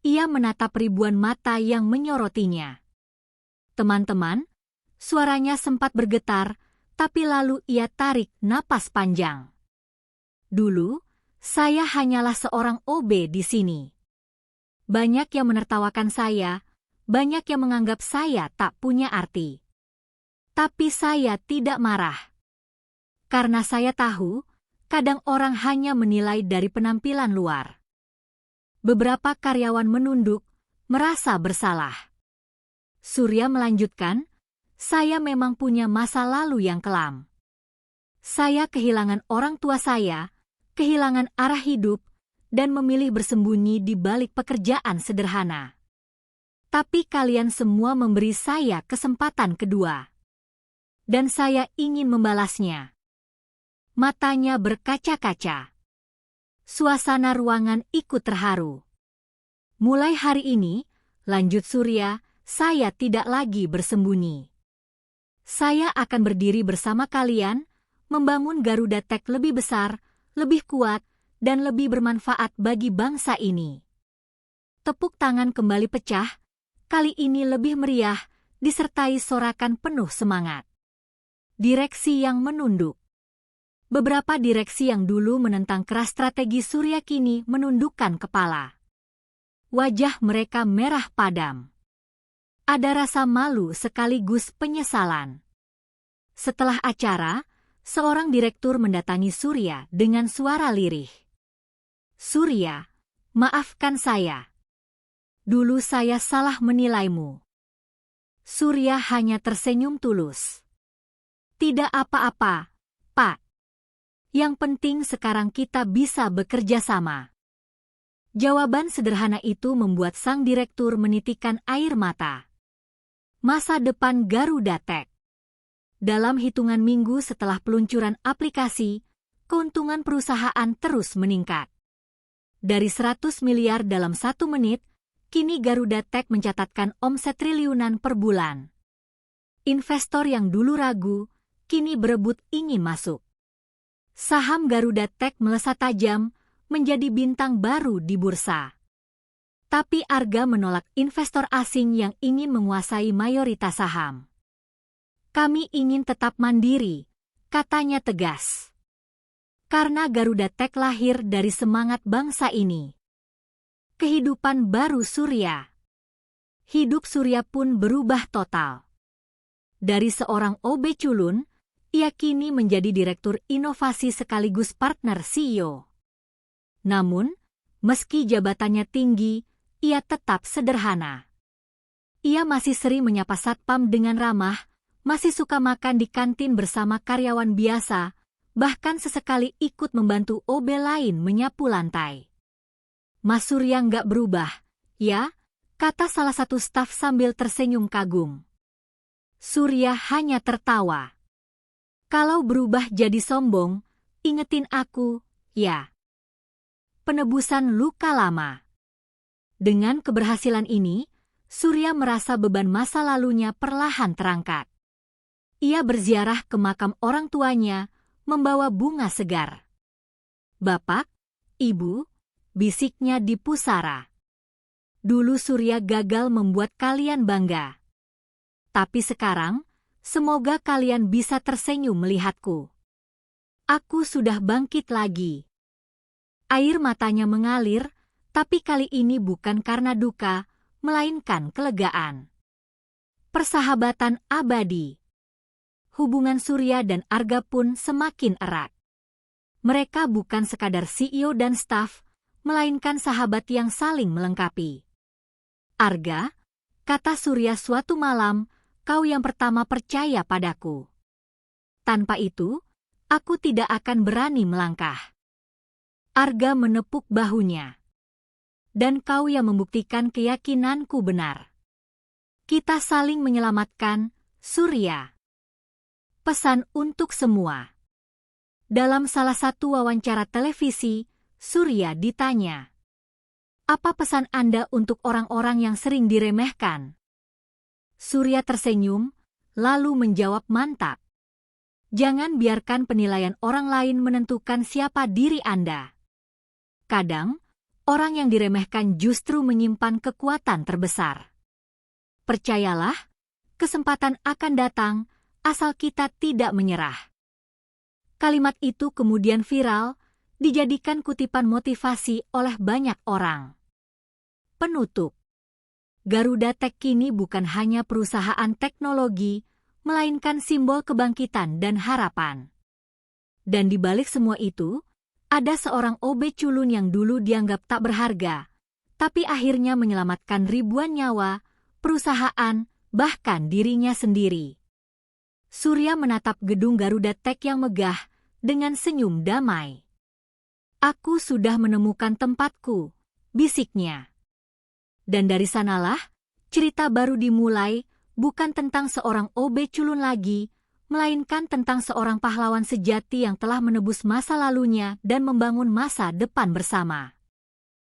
Ia menatap ribuan mata yang menyorotinya. Teman-teman, suaranya sempat bergetar, tapi lalu ia tarik napas panjang. Dulu, saya hanyalah seorang OB di sini. Banyak yang menertawakan saya, banyak yang menganggap saya tak punya arti. Tapi saya tidak marah. Karena saya tahu, kadang orang hanya menilai dari penampilan luar. Beberapa karyawan menunduk, merasa bersalah. Surya melanjutkan, saya memang punya masa lalu yang kelam. Saya kehilangan orang tua saya, kehilangan arah hidup, dan memilih bersembunyi di balik pekerjaan sederhana. Tapi kalian semua memberi saya kesempatan kedua. Dan saya ingin membalasnya. Matanya berkaca-kaca. Suasana ruangan ikut terharu. Mulai hari ini, lanjut Surya, saya tidak lagi bersembunyi. Saya akan berdiri bersama kalian, membangun Garuda Tech lebih besar, lebih kuat, dan lebih bermanfaat bagi bangsa ini. Tepuk tangan kembali pecah, kali ini lebih meriah, disertai sorakan penuh semangat. Direksi yang menunduk. Beberapa direksi yang dulu menentang keras strategi Surya kini menundukkan kepala. Wajah mereka merah padam. Ada rasa malu sekaligus penyesalan. Setelah acara, seorang direktur mendatangi Surya dengan suara lirih. Surya, maafkan saya. Dulu saya salah menilaimu. Surya hanya tersenyum tulus. Tidak apa-apa, Pak. Yang penting sekarang kita bisa bekerja sama. Jawaban sederhana itu membuat sang direktur menitikkan air mata. Masa depan Garuda Tech. Dalam hitungan minggu setelah peluncuran aplikasi, keuntungan perusahaan terus meningkat. Dari 100 miliar dalam 1 menit, kini Garuda Tech mencatatkan omset triliunan per bulan. Investor yang dulu ragu, kini berebut ingin masuk. Saham Garuda Tech melesat tajam, menjadi bintang baru di bursa. Tapi Arga menolak investor asing yang ingin menguasai mayoritas saham. Kami ingin tetap mandiri, katanya tegas. Karena Garuda Tech lahir dari semangat bangsa ini. Kehidupan baru Surya. Hidup Surya pun berubah total. Dari seorang OB culun, ia kini menjadi direktur inovasi sekaligus partner CEO. Namun, meski jabatannya tinggi, ia tetap sederhana. Ia masih sering menyapa satpam dengan ramah, masih suka makan di kantin bersama karyawan biasa, bahkan sesekali ikut membantu OB lain menyapu lantai. Mas Surya nggak berubah, ya, kata salah satu staf sambil tersenyum kagum. Surya hanya tertawa. Kalau berubah jadi sombong, ingetin aku, ya. Penebusan luka lama. Dengan keberhasilan ini, Surya merasa beban masa lalunya perlahan terangkat. Ia berziarah ke makam orang tuanya, membawa bunga segar. Bapak, Ibu, bisiknya di pusara. Dulu Surya gagal membuat kalian bangga. Tapi sekarang, semoga kalian bisa tersenyum melihatku. Aku sudah bangkit lagi. Air matanya mengalir, tapi kali ini bukan karena duka, melainkan kelegaan. Persahabatan abadi. Hubungan Surya dan Arga pun semakin erat. Mereka bukan sekadar CEO dan staf, melainkan sahabat yang saling melengkapi. Arga, kata Surya suatu malam, kau yang pertama percaya padaku. Tanpa itu, aku tidak akan berani melangkah. Arga menepuk bahunya. Dan kau yang membuktikan keyakinanku benar. Kita saling menyelamatkan, Surya. Pesan untuk semua. Dalam salah satu wawancara televisi, Surya ditanya, Apa pesan Anda untuk orang-orang yang sering diremehkan? Surya tersenyum, lalu menjawab mantap. Jangan biarkan penilaian orang lain menentukan siapa diri Anda. Kadang, orang yang diremehkan justru menyimpan kekuatan terbesar. Percayalah, kesempatan akan datang asal kita tidak menyerah. Kalimat itu kemudian viral, dijadikan kutipan motivasi oleh banyak orang. Penutup. Garuda Tech kini bukan hanya perusahaan teknologi, melainkan simbol kebangkitan dan harapan. Dan di balik semua itu, ada seorang OB culun yang dulu dianggap tak berharga, tapi akhirnya menyelamatkan ribuan nyawa, perusahaan, bahkan dirinya sendiri. Surya menatap gedung Garuda Tech yang megah dengan senyum damai. "Aku sudah menemukan tempatku," bisiknya. Dan dari sanalah, cerita baru dimulai, bukan tentang seorang OB culun lagi, melainkan tentang seorang pahlawan sejati yang telah menebus masa lalunya dan membangun masa depan bersama.